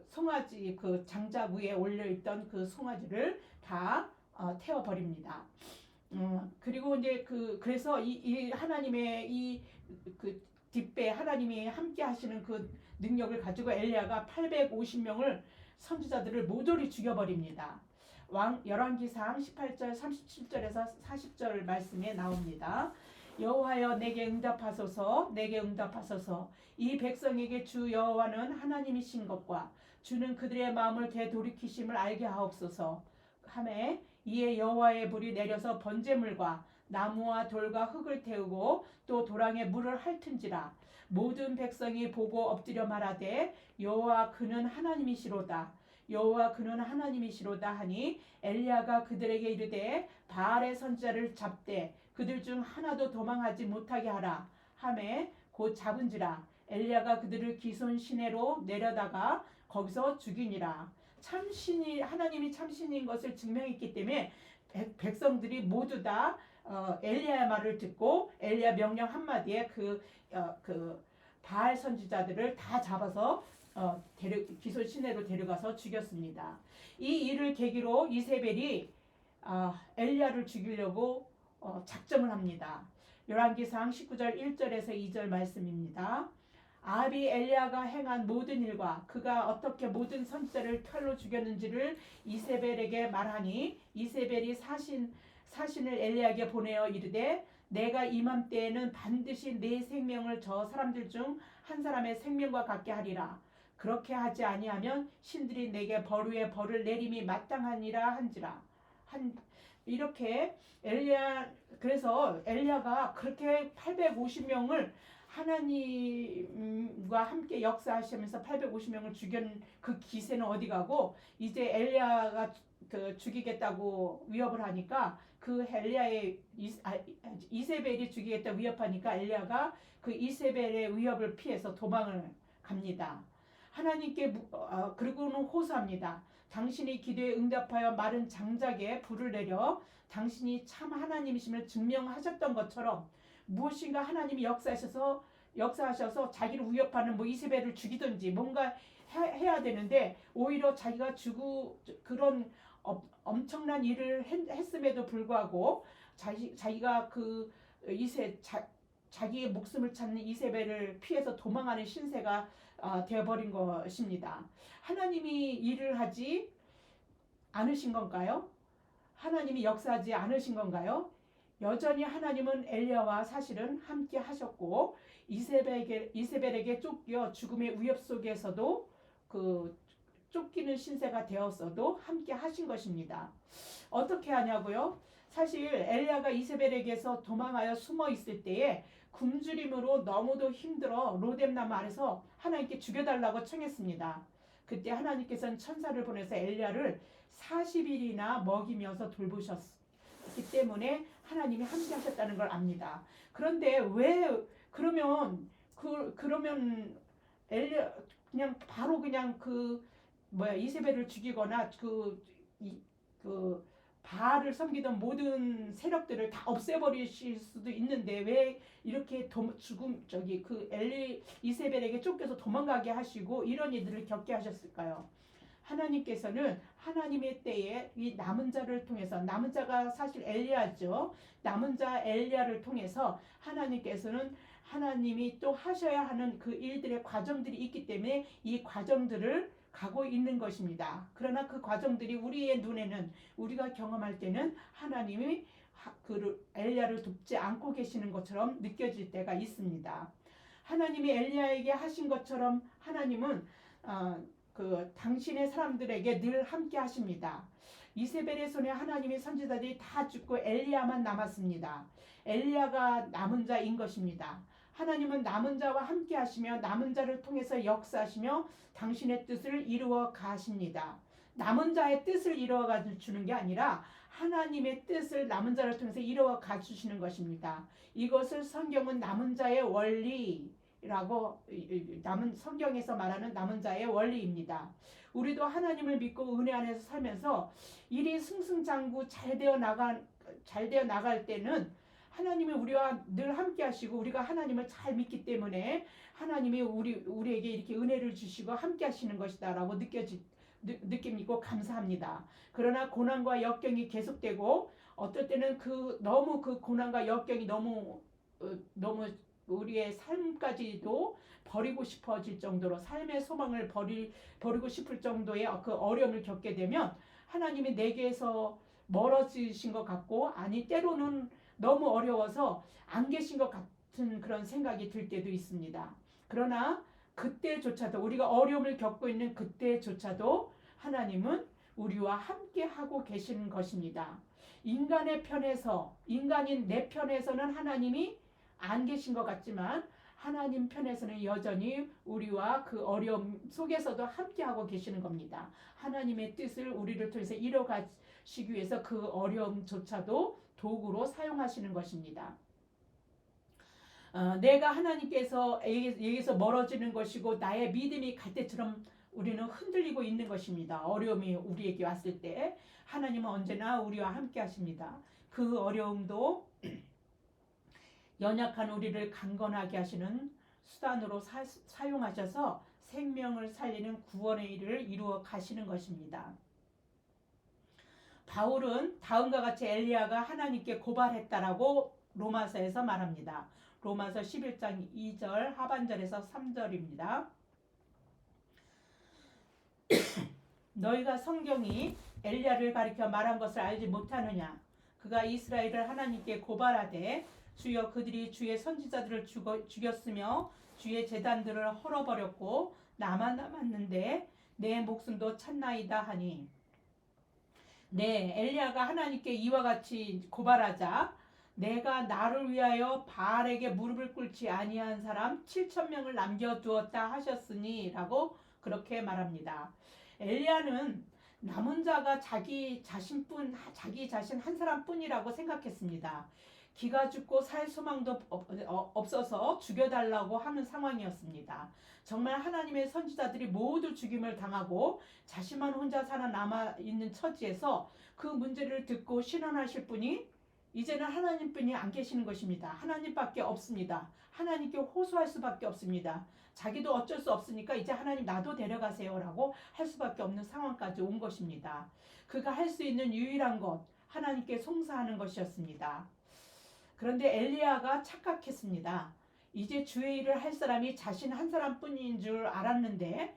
송아지 그 장작 위에 올려 있던 그 송아지를 다 태워 버립니다. 그리고 이제 그래서 이 하나님의 그 뒷배 하나님이 함께 하시는 그 능력을 가지고 엘리야가 850명을 선지자들을 모조리 죽여버립니다. 열왕기상 18절 37절에서 40절 말씀에 나옵니다. 여호와여 내게 응답하소서 내게 응답하소서 이 백성에게 주 여호와는 하나님이신 것과 주는 그들의 마음을 되돌이키심을 알게 하옵소서 하매 이에 여호와의 불이 내려서 번제물과 나무와 돌과 흙을 태우고 또 도랑에 물을 핥은지라 모든 백성이 보고 엎드려 말하되 여호와 그는 하나님이시로다 여호와 그는 하나님이시로다 하니 엘리야가 그들에게 이르되 바알의 선지자를 잡되 그들 중 하나도 도망하지 못하게 하라 하매 곧 잡은지라 엘리야가 그들을 기손 시내로 내려다가 거기서 죽이니라. 참신이 하나님이 참신인 것을 증명했기 때문에 백성들이 모두 다 엘리야의 말을 듣고 엘리야 명령 한마디에 그 바알 선지자들을 다 잡아서 기손 시내로 데려가서 죽였습니다. 이 일을 계기로 이세벨이 엘리야를 죽이려고 작정을 합니다. 열왕기상 19절 1절에서 2절 말씀입니다. 아합이 엘리야가 행한 모든 일과 그가 어떻게 모든 선지자를 칼로 죽였는지를 이세벨에게 말하니 이세벨이 사신을 엘리야에게 보내어 이르되 내가 이맘때에는 반드시 내 생명을 저 사람들 중 한 사람의 생명과 같게 하리라. 그렇게 하지 아니하면 신들이 내게 벌 위에 벌을 내림이 마땅하니라 한지라. 이렇게 그래서 엘리야가 그렇게 850명을 하나님과 함께 역사하시면서 850명을 죽인 그 기세는 어디 가고 이제 엘리야가 죽이겠다고 위협을 하니까 그 엘리야의 이세벨이 죽이겠다 위협하니까 엘리야가 그 이세벨의 위협을 피해서 도망을 갑니다. 하나님께 그리고는 호소합니다. 당신이 기도에 응답하여 마른 장작에 불을 내려 당신이 참 하나님이심을 증명하셨던 것처럼 무엇인가 하나님이 역사하셔서 자기를 위협하는 이세벨을 죽이든지 뭔가 해야 되는데 오히려 자기가 그런 엄청난 일을 했음에도 불구하고 자기가 자기의 목숨을 찾는 이세벨을 피해서 도망하는 신세가 되어버린 것입니다. 하나님이 일을 하지 않으신 건가요? 하나님이 역사하지 않으신 건가요? 여전히 하나님은 엘리야와 사실은 함께 하셨고 이세벨에게 쫓겨 죽음의 위협 속에서도 그 쫓기는 신세가 되었어도 함께 하신 것입니다. 어떻게 하냐고요? 사실 엘리야가 이세벨에게서 도망하여 숨어 있을 때에 굶주림으로 너무도 힘들어 로뎀나무 아래서 하나님께 죽여달라고 청했습니다. 그때 하나님께서는 천사를 보내서 엘리야를 40일이나 먹이면서 돌보셨기 때문에 하나님이 함께 하셨다는 걸 압니다. 그런데 왜 그러면 엘리야 그냥 바로 그냥 이세벨을 죽이거나 그 바알을 섬기던 모든 세력들을 다 없애버리실 수도 있는데 왜 이렇게 이세벨에게 쫓겨서 도망가게 하시고 이런 일들을 겪게 하셨을까요? 하나님께서는 하나님의 때에 이 남은 자를 통해서, 남은 자가 사실 엘리야죠. 남은 자 엘리야를 통해서 하나님께서는 하나님이 또 하셔야 하는 그 일들의 과정들이 있기 때문에 이 과정들을 가고 있는 것입니다. 그러나 그 과정들이 우리의 눈에는, 우리가 경험할 때는 하나님이 그 엘리야를 돕지 않고 계시는 것처럼 느껴질 때가 있습니다. 하나님이 엘리야에게 하신 것처럼 하나님은 당신의 사람들에게 늘 함께 하십니다. 이세벨의 손에 하나님의 선지자들이 다 죽고 엘리야만 남았습니다. 엘리야가 남은 자인 것입니다. 하나님은 남은 자와 함께 하시며 남은 자를 통해서 역사하시며 당신의 뜻을 이루어 가십니다. 남은 자의 뜻을 이루어 가주는 게 아니라 하나님의 뜻을 남은 자를 통해서 이루어 가주시는 것입니다. 이것을 성경은 남은 자의 원리라고, 성경에서 말하는 남은 자의 원리입니다. 우리도 하나님을 믿고 은혜 안에서 살면서 일이 승승장구 잘 되어 나갈 때는 하나님이 우리와 늘 함께 하시고 우리가 하나님을 잘 믿기 때문에 하나님이 우리에게 이렇게 은혜를 주시고 함께 하시는 것이다라고 느끼고 감사합니다. 그러나 고난과 역경이 계속되고 어떨 때는 너무 그 고난과 역경이 너무 우리의 삶까지도 버리고 싶어질 정도로, 삶의 소망을 버리고 싶을 정도의 그 어려움을 겪게 되면 하나님이 내게서 멀어지신 것 같고, 아니 때로는 너무 어려워서 안 계신 것 같은 그런 생각이 들 때도 있습니다. 그러나 그때조차도, 우리가 어려움을 겪고 있는 그때조차도 하나님은 우리와 함께 하고 계시는 것입니다. 인간인 내 편에서는 하나님이 안 계신 것 같지만 하나님 편에서는 여전히 우리와 그 어려움 속에서도 함께하고 계시는 겁니다. 하나님의 뜻을 우리를 통해서 이뤄가시기 위해서 그 어려움조차도 도구로 사용하시는 것입니다. 내가 하나님께서에게서 멀어지는 것이고 나의 믿음이 갈 때처럼 우리는 흔들리고 있는 것입니다. 어려움이 우리에게 왔을 때 하나님은 언제나 우리와 함께 하십니다. 그 어려움도 연약한 우리를 강건하게 하시는 수단으로 사용하셔서 생명을 살리는 구원의 일을 이루어 가시는 것입니다. 바울은 다음과 같이 엘리야가 하나님께 고발했다라고 로마서에서 말합니다. 로마서 11장 2절 하반절에서 3절입니다. 너희가 성경이 엘리야를 가리켜 말한 것을 알지 못하느냐? 그가 이스라엘을 하나님께 고발하되 주여 그들이 주의 선지자들을 죽였으며 주의 제단들을 헐어버렸고 나만 남았는데 내 목숨도 찼나이다 하니, 네, 엘리야가 하나님께 이와 같이 고발하자 내가 나를 위하여 바알에게 무릎을 꿇지 아니한 사람 7,000명을 남겨두었다 하셨으니 라고 그렇게 말합니다. 엘리야는 남은 자가 자기 자신 한 사람뿐이라고 생각했습니다. 기가 죽고 살 소망도 없어서 죽여달라고 하는 상황이었습니다. 정말 하나님의 선지자들이 모두 죽임을 당하고 자신만 혼자 살아남아있는 처지에서 그 문제를 듣고 신원하실 분이 이제는 하나님뿐이 안 계시는 것입니다. 하나님밖에 없습니다. 하나님께 호소할 수밖에 없습니다. 자기도 어쩔 수 없으니까 이제 하나님 나도 데려가세요 라고 할 수밖에 없는 상황까지 온 것입니다. 그가 할 수 있는 유일한 것, 하나님께 송사하는 것이었습니다. 그런데 엘리야가 착각했습니다. 이제 주의 일을 할 사람이 자신 한 사람뿐인 줄 알았는데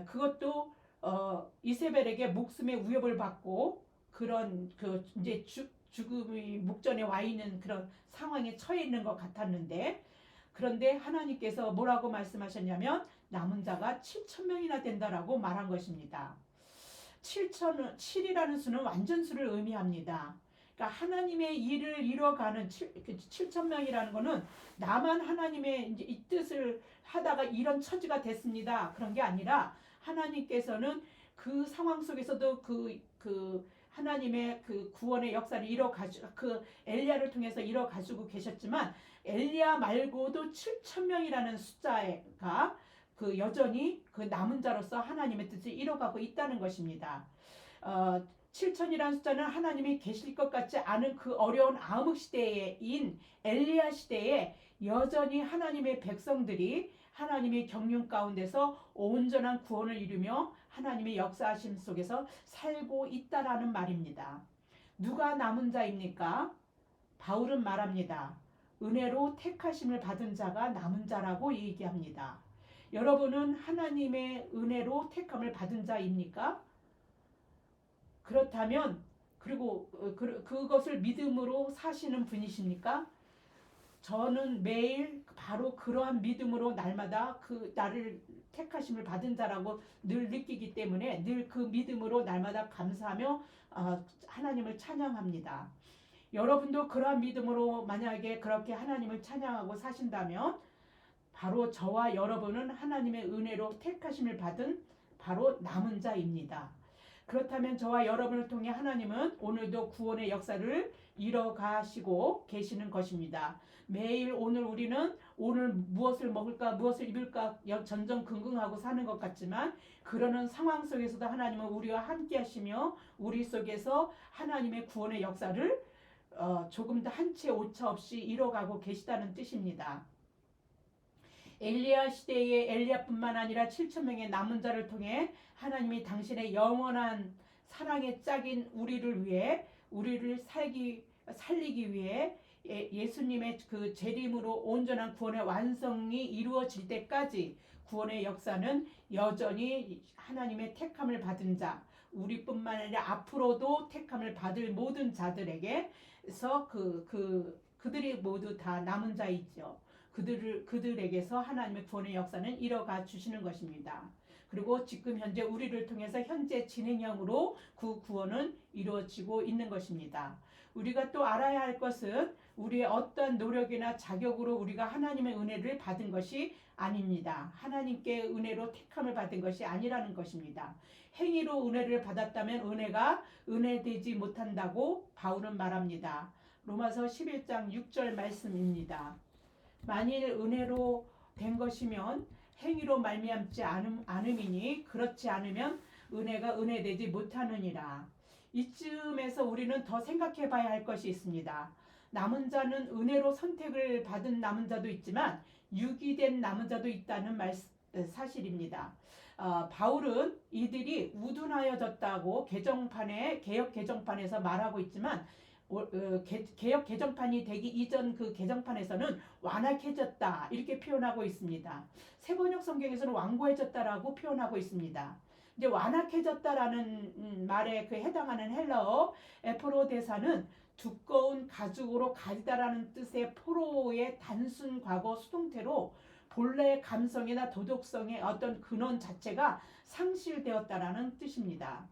그것도 이세벨에게 목숨의 위협을 받고 그런 그 이제 죽음이 목전에 와 있는 그런 상황에 처해 있는 것 같았는데, 그런데 하나님께서 뭐라고 말씀하셨냐면 남은 자가 7천 명이나 된다라고 말한 것입니다. 7이라는 수는 완전수를 의미합니다. 그러니까 하나님의 일을 이뤄가는 7천 명이라는 것은 나만 하나님의 이제 이 뜻을 하다가 이런 처지가 됐습니다, 그런 게 아니라 하나님께서는 그 상황 속에서도 그 하나님의 그 구원의 역사를 이뤄가지고 그 엘리야를 통해서 이뤄가지고 계셨지만, 엘리야 말고도 7천 명이라는 숫자가 그 여전히 그 남은 자로서 하나님의 뜻을 이뤄가고 있다는 것입니다. 7천이라는 숫자는 하나님이 계실 것 같지 않은 그 어려운 암흑 시대인 엘리야 시대에 여전히 하나님의 백성들이 하나님의 경륜 가운데서 온전한 구원을 이루며 하나님의 역사하심 속에서 살고 있다라는 말입니다. 누가 남은 자입니까? 바울은 말합니다. 은혜로 택하심을 받은 자가 남은 자라고 얘기합니다. 여러분은 하나님의 은혜로 택함을 받은 자입니까? 그렇다면 그리고 그것을 믿음으로 사시는 분이십니까? 저는 매일 바로 그러한 믿음으로 날마다 그 나를 택하심을 받은 자라고 늘 느끼기 때문에 늘 그 믿음으로 날마다 감사하며 하나님을 찬양합니다. 여러분도 그러한 믿음으로 만약에 그렇게 하나님을 찬양하고 사신다면 바로 저와 여러분은 하나님의 은혜로 택하심을 받은 바로 남은 자입니다. 그렇다면 저와 여러분을 통해 하나님은 오늘도 구원의 역사를 이뤄가시고 계시는 것입니다. 매일 우리는 오늘 무엇을 먹을까 무엇을 입을까 전전긍긍하고 사는 것 같지만, 그러는 상황 속에서도 하나님은 우리와 함께 하시며 우리 속에서 하나님의 구원의 역사를 조금도 한 채 오차 없이 이뤄가고 계시다는 뜻입니다. 엘리야 시대의 엘리야뿐만 아니라 7천 명의 남은 자를 통해 하나님이 당신의 영원한 사랑의 짝인 우리를 위해 우리를 살리기 위해 예수님의 그 재림으로 온전한 구원의 완성이 이루어질 때까지 구원의 역사는 여전히 하나님의 택함을 받은 자, 우리뿐만 아니라 앞으로도 택함을 받을 모든 자들에게서 그들이 모두 다 남은 자이죠. 그들에게서 하나님의 구원의 역사는 이뤄가 주시는 것입니다. 그리고 지금 현재 우리를 통해서 현재 진행형으로 그 구원은 이루어지고 있는 것입니다. 우리가 또 알아야 할 것은 우리의 어떤 노력이나 자격으로 우리가 하나님의 은혜를 받은 것이 아닙니다. 하나님께 은혜로 택함을 받은 것이 아니라는 것입니다. 행위로 은혜를 받았다면 은혜가 은혜되지 못한다고 바울은 말합니다. 로마서 11장 6절 말씀입니다. 만일 은혜로 된 것이면 행위로 말미암지 않음이니 그렇지 않으면 은혜가 은혜되지 못하느니라. 이쯤에서 우리는 더 생각해 봐야 할 것이 있습니다. 남은 자는 은혜로 선택을 받은 남은 자도 있지만 유기된 남은 자도 있다는 사실입니다. 바울은 이들이 우둔하여졌다고 개역 개정판에서 말하고 있지만 개역 개정판이 되기 이전 그 개정판에서는 완악해졌다 이렇게 표현하고 있습니다. 새번역 성경에서는 완고해졌다라고 표현하고 있습니다. 이제 완악해졌다라는 말에 그 해당하는 헬라어 에포로 대사는 두꺼운 가죽으로 가리다라는 뜻의 포로의 단순 과거 수동태로 본래의 감성이나 도덕성의 어떤 근원 자체가 상실되었다라는 뜻입니다.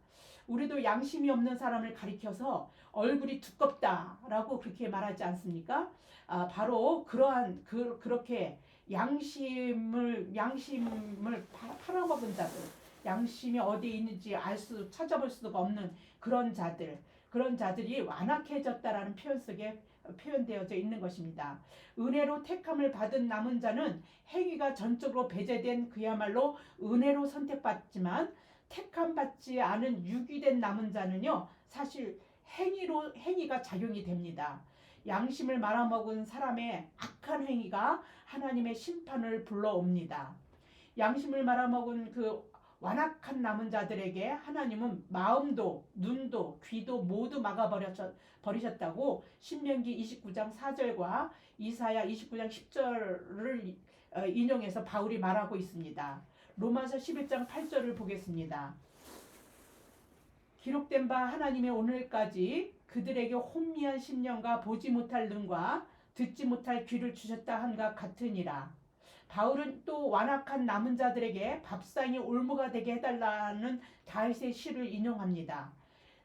우리도 양심이 없는 사람을 가리켜서 얼굴이 두껍다라고 그렇게 말하지 않습니까? 바로 그렇게 양심을 팔아먹은 자들, 양심이 어디에 있는지 찾아볼 수가 없는 그런 자들이 완악해졌다라는 표현 속에 표현되어져 있는 것입니다. 은혜로 택함을 받은 남은 자는 행위가 전적으로 배제된 그야말로 은혜로 선택받지만, 택함받지 않은 유기된 남은 자는요, 사실 행위가 작용이 됩니다. 양심을 말아먹은 사람의 악한 행위가 하나님의 심판을 불러옵니다. 양심을 말아먹은 그 완악한 남은 자들에게 하나님은 마음도 눈도 귀도 모두 막아버리셨다고 신명기 29장 4절과 이사야 29장 10절을 인용해서 바울이 말하고 있습니다. 로마서 11장 8절을 보겠습니다. 기록된 바 하나님의 오늘까지 그들에게 혼미한 심령과 보지 못할 눈과 듣지 못할 귀를 주셨다 한가 같으니라. 바울은 또 완악한 남은 자들에게 밥상이 올무가 되게 해달라는 다윗의 시를 인용합니다.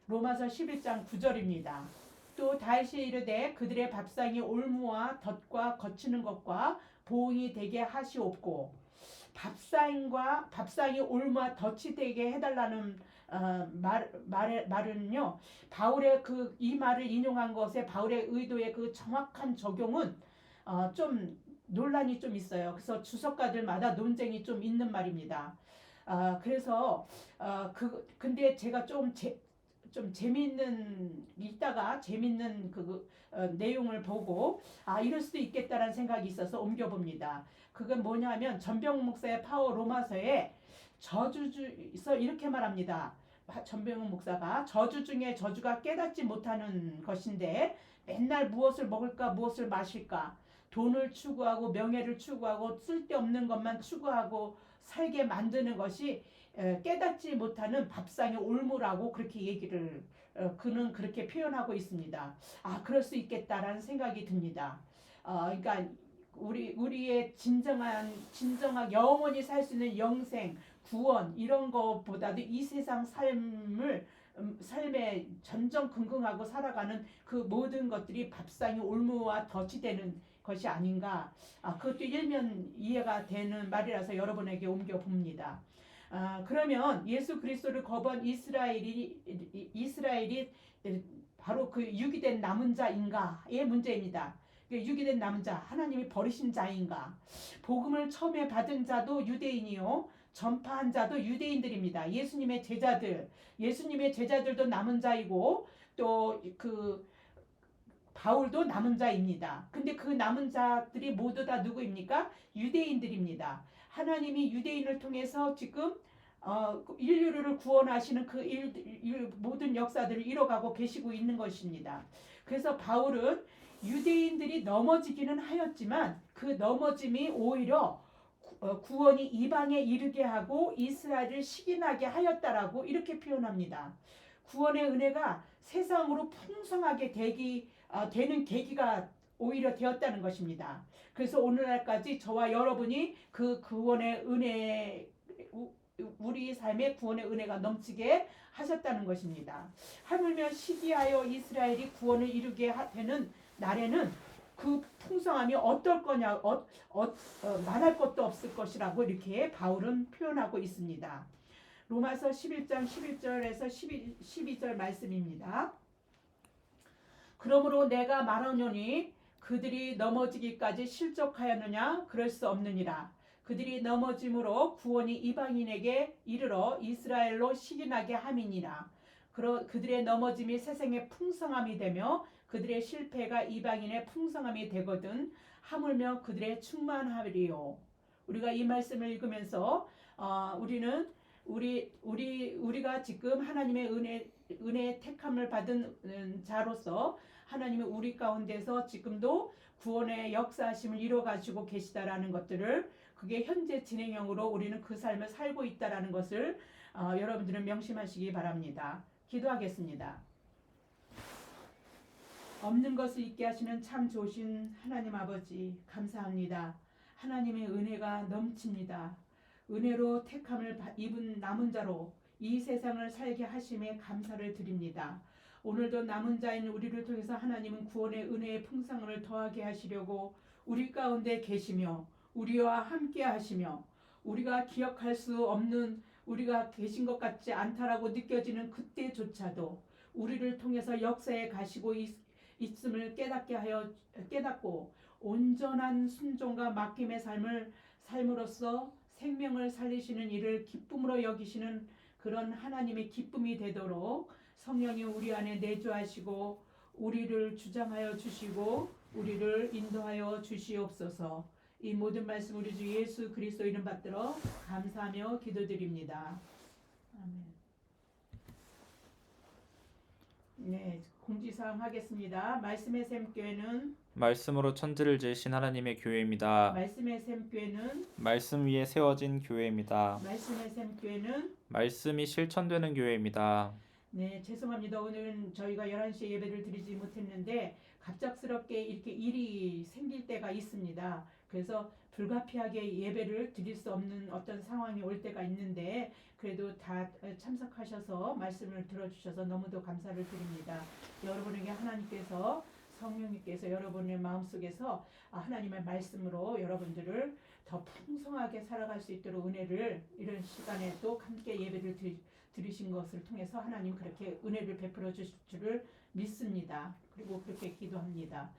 로마서 11장 9절입니다. 또 다윗이 이르되 그들의 밥상이 올무와 덫과 거치는 것과 보응이 되게 하시옵고, 밥상이 올무와 덫이 되게 해달라는 말은요, 바울의 이 말을 인용한 것에 바울의 의도의 그 정확한 적용은 좀 논란이 좀 있어요. 그래서 주석가들마다 논쟁이 좀 있는 말입니다. 그래서 근데 제가 좀 재미있는 이따가 재미있는 내용을 보고 이럴 수도 있겠다라는 생각이 있어서 옮겨봅니다. 그건 뭐냐면 전병 목사의 파워 로마서에 저주에서 이렇게 말합니다. 전병훈 목사가 저주 중에 저주가 깨닫지 못하는 것인데 맨날 무엇을 먹을까 무엇을 마실까 돈을 추구하고 명예를 추구하고 쓸데없는 것만 추구하고 살게 만드는 것이 깨닫지 못하는 밥상의 올무라고 그렇게 얘기를 그는 그렇게 표현하고 있습니다. 그럴 수 있겠다라는 생각이 듭니다. 그러니까 우리의 진정한 영원히 살 수 있는 영생, 구원 이런 것보다도 이 세상 삶에 전전긍긍하고 살아가는 그 모든 것들이 밥상이 올무와 덫이 되는 것이 아닌가. 그것도 일면 이해가 되는 말이라서 여러분에게 옮겨 봅니다. 그러면 예수 그리스도를 거부한 이스라엘이 바로 그 유기된 남은 자인가의 문제입니다. 유기된 남은 자, 하나님이 버리신 자인가? 복음을 처음에 받은 자도 유대인이요, 전파한 자도 유대인들입니다. 예수님의 제자들도 남은 자이고 또 바울도 남은 자입니다. 근데 그 남은 자들이 모두 다 누구입니까? 유대인들입니다. 하나님이 유대인을 통해서 지금 인류를 구원하시는 그 모든 역사들을 이뤄가고 계시고 있는 것입니다. 그래서 바울은 유대인들이 넘어지기는 하였지만 그 넘어짐이 오히려 구원이 이방에 이르게 하고 이스라엘을 식인하게 하였다라고 이렇게 표현합니다. 구원의 은혜가 세상으로 풍성하게 되는 계기가 오히려 되었다는 것입니다. 그래서 오늘날까지 저와 여러분이 그 구원의 은혜, 우리 삶에 구원의 은혜가 넘치게 하셨다는 것입니다. 하물며 시기하여 이스라엘이 구원을 이루게 되는 날에는 그 풍성함이 어떨 거냐, 말할 것도 없을 것이라고 이렇게 바울은 표현하고 있습니다. 로마서 11장 11절에서 12절 말씀입니다. 그러므로 내가 말하노니 그들이 넘어지기까지 실족하였느냐? 그럴 수 없느니라. 그들이 넘어짐으로 구원이 이방인에게 이르러 이스라엘로 식인하게 함이니라. 그들의 넘어짐이 세상의 풍성함이 되며 그들의 실패가 이방인의 풍성함이 되거든 하물며 그들의 충만하리요. 우리가 이 말씀을 읽으면서 우리가 지금 하나님의 은혜 택함을 받은 자로서 하나님이 우리 가운데서 지금도 구원의 역사하심을 이루어 가시고 계시다라는 것들을, 그게 현재 진행형으로 우리는 그 삶을 살고 있다라는 것을 여러분들은 명심하시기 바랍니다. 기도하겠습니다. 없는 것을 있게 하시는 참 좋으신 하나님 아버지, 감사합니다. 하나님의 은혜가 넘칩니다. 은혜로 택함을 입은 남은 자로 이 세상을 살게 하심에 감사를 드립니다. 오늘도 남은 자인 우리를 통해서 하나님은 구원의 은혜의 풍성함을 더하게 하시려고 우리 가운데 계시며 우리와 함께 하시며, 우리가 기억할 수 없는, 우리가 계신 것 같지 않다라고 느껴지는 그때조차도 우리를 통해서 역사에 가시고 있음을 깨닫고 온전한 순종과 맡김의 삶으로써 생명을 살리시는 일을 기쁨으로 여기시는 그런 하나님의 기쁨이 되도록 성령이 우리 안에 내주하시고 우리를 주장하여 주시고 우리를 인도하여 주시옵소서. 이 모든 말씀 우리 주 예수 그리스도 이름 받들어 감사하며 기도드립니다. 아멘. 네, 공지사항 하겠습니다. 말씀의 샘교회는
말씀으로 천지를 지으신 하나님의 교회입니다.
말씀의 샘교회는
말씀 위에 세워진 교회입니다.
말씀의 샘교회는
말씀이 실천되는 교회입니다.
네, 죄송합니다. 오늘은 저희가 11시에 예배를 드리지 못했는데 갑작스럽게 이렇게 일이 생길 때가 있습니다. 그래서 불가피하게 예배를 드릴 수 없는 어떤 상황이 올 때가 있는데 그래도 다 참석하셔서 말씀을 들어주셔서 너무도 감사를 드립니다. 여러분에게 하나님께서 성령님께서 여러분의 마음속에서 하나님의 말씀으로 여러분들을 더 풍성하게 살아갈 수 있도록 은혜를 이런 시간에 또 함께 예배를 드리신 것을 통해서 하나님 그렇게 은혜를 베풀어 주실 줄을 믿습니다. 그리고 그렇게 기도합니다.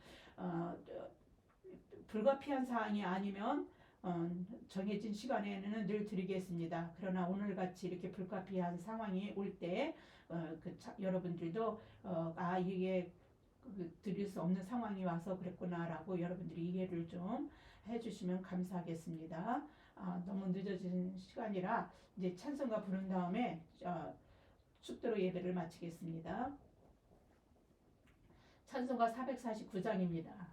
불가피한 사항이 아니면 정해진 시간에는 늘 드리겠습니다. 그러나 오늘같이 이렇게 불가피한 상황이 올 때 여러분들도 이게 드릴 수 없는 상황이 와서 그랬구나라고 여러분들이 이해를 좀 해주시면 감사하겠습니다. 너무 늦어진 시간이라 이제 찬송가 부른 다음에 축도로 예배를 마치겠습니다. 찬송가 449장입니다.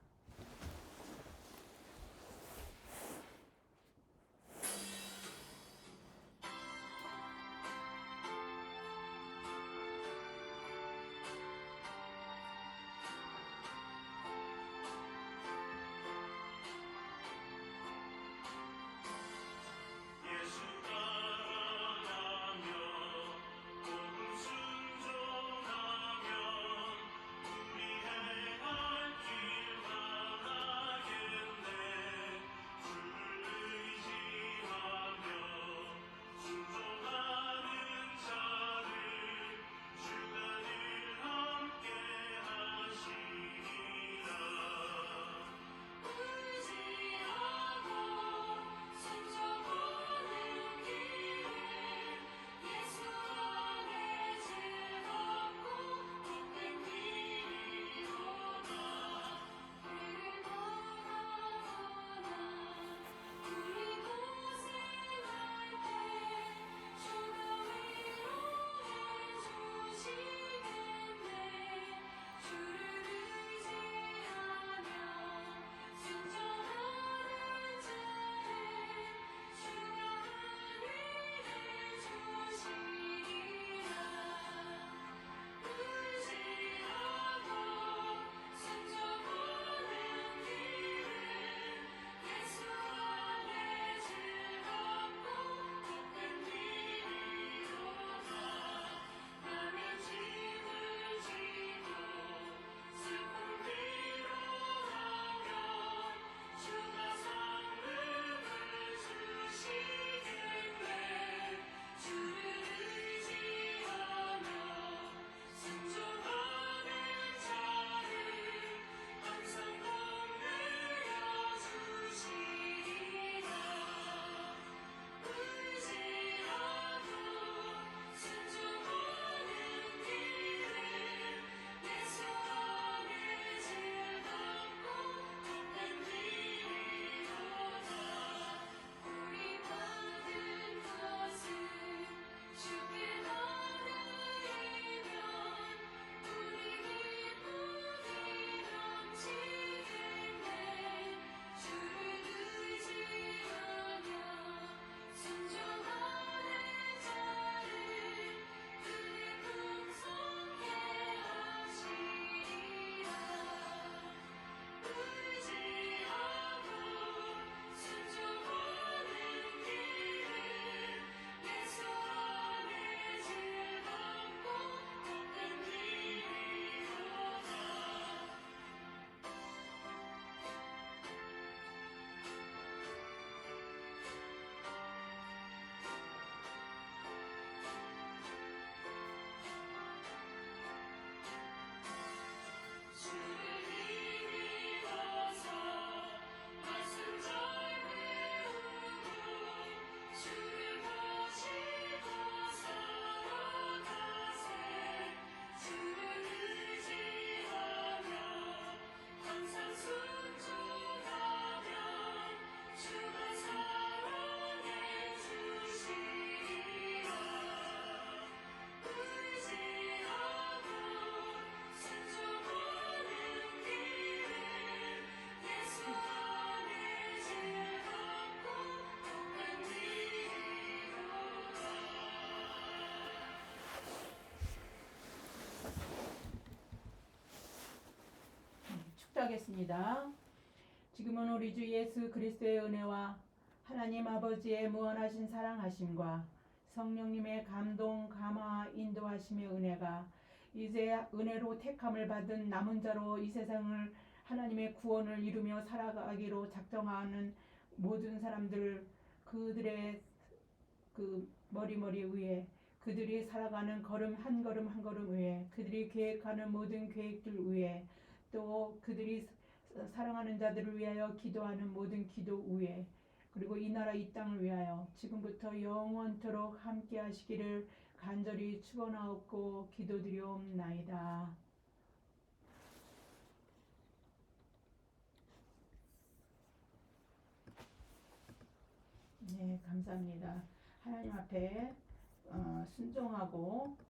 기도하겠습니다. 지금은 우리 주 예수 그리스도의 은혜와 하나님 아버지의 무한하신 사랑하심과 성령님의 감동, 감화, 인도하심의 은혜가 이제 은혜로 택함을 받은 남은 자로 이 세상을 하나님의 구원을 이루며 살아가기로 작정하는 모든 사람들, 그들의 그 머리 위에, 그들이 살아가는 걸음 한 걸음 위에, 그들이 계획하는 모든 계획들 위에, 또 그들이 사랑하는 자들을 위하여 기도하는 모든 기도 위에, 그리고 이 나라 이 땅을 위하여 지금부터 영원토록 함께 하시기를 간절히 축원하옵고 기도드리옵나이다. 네, 감사합니다. 하나님 앞에 순종하고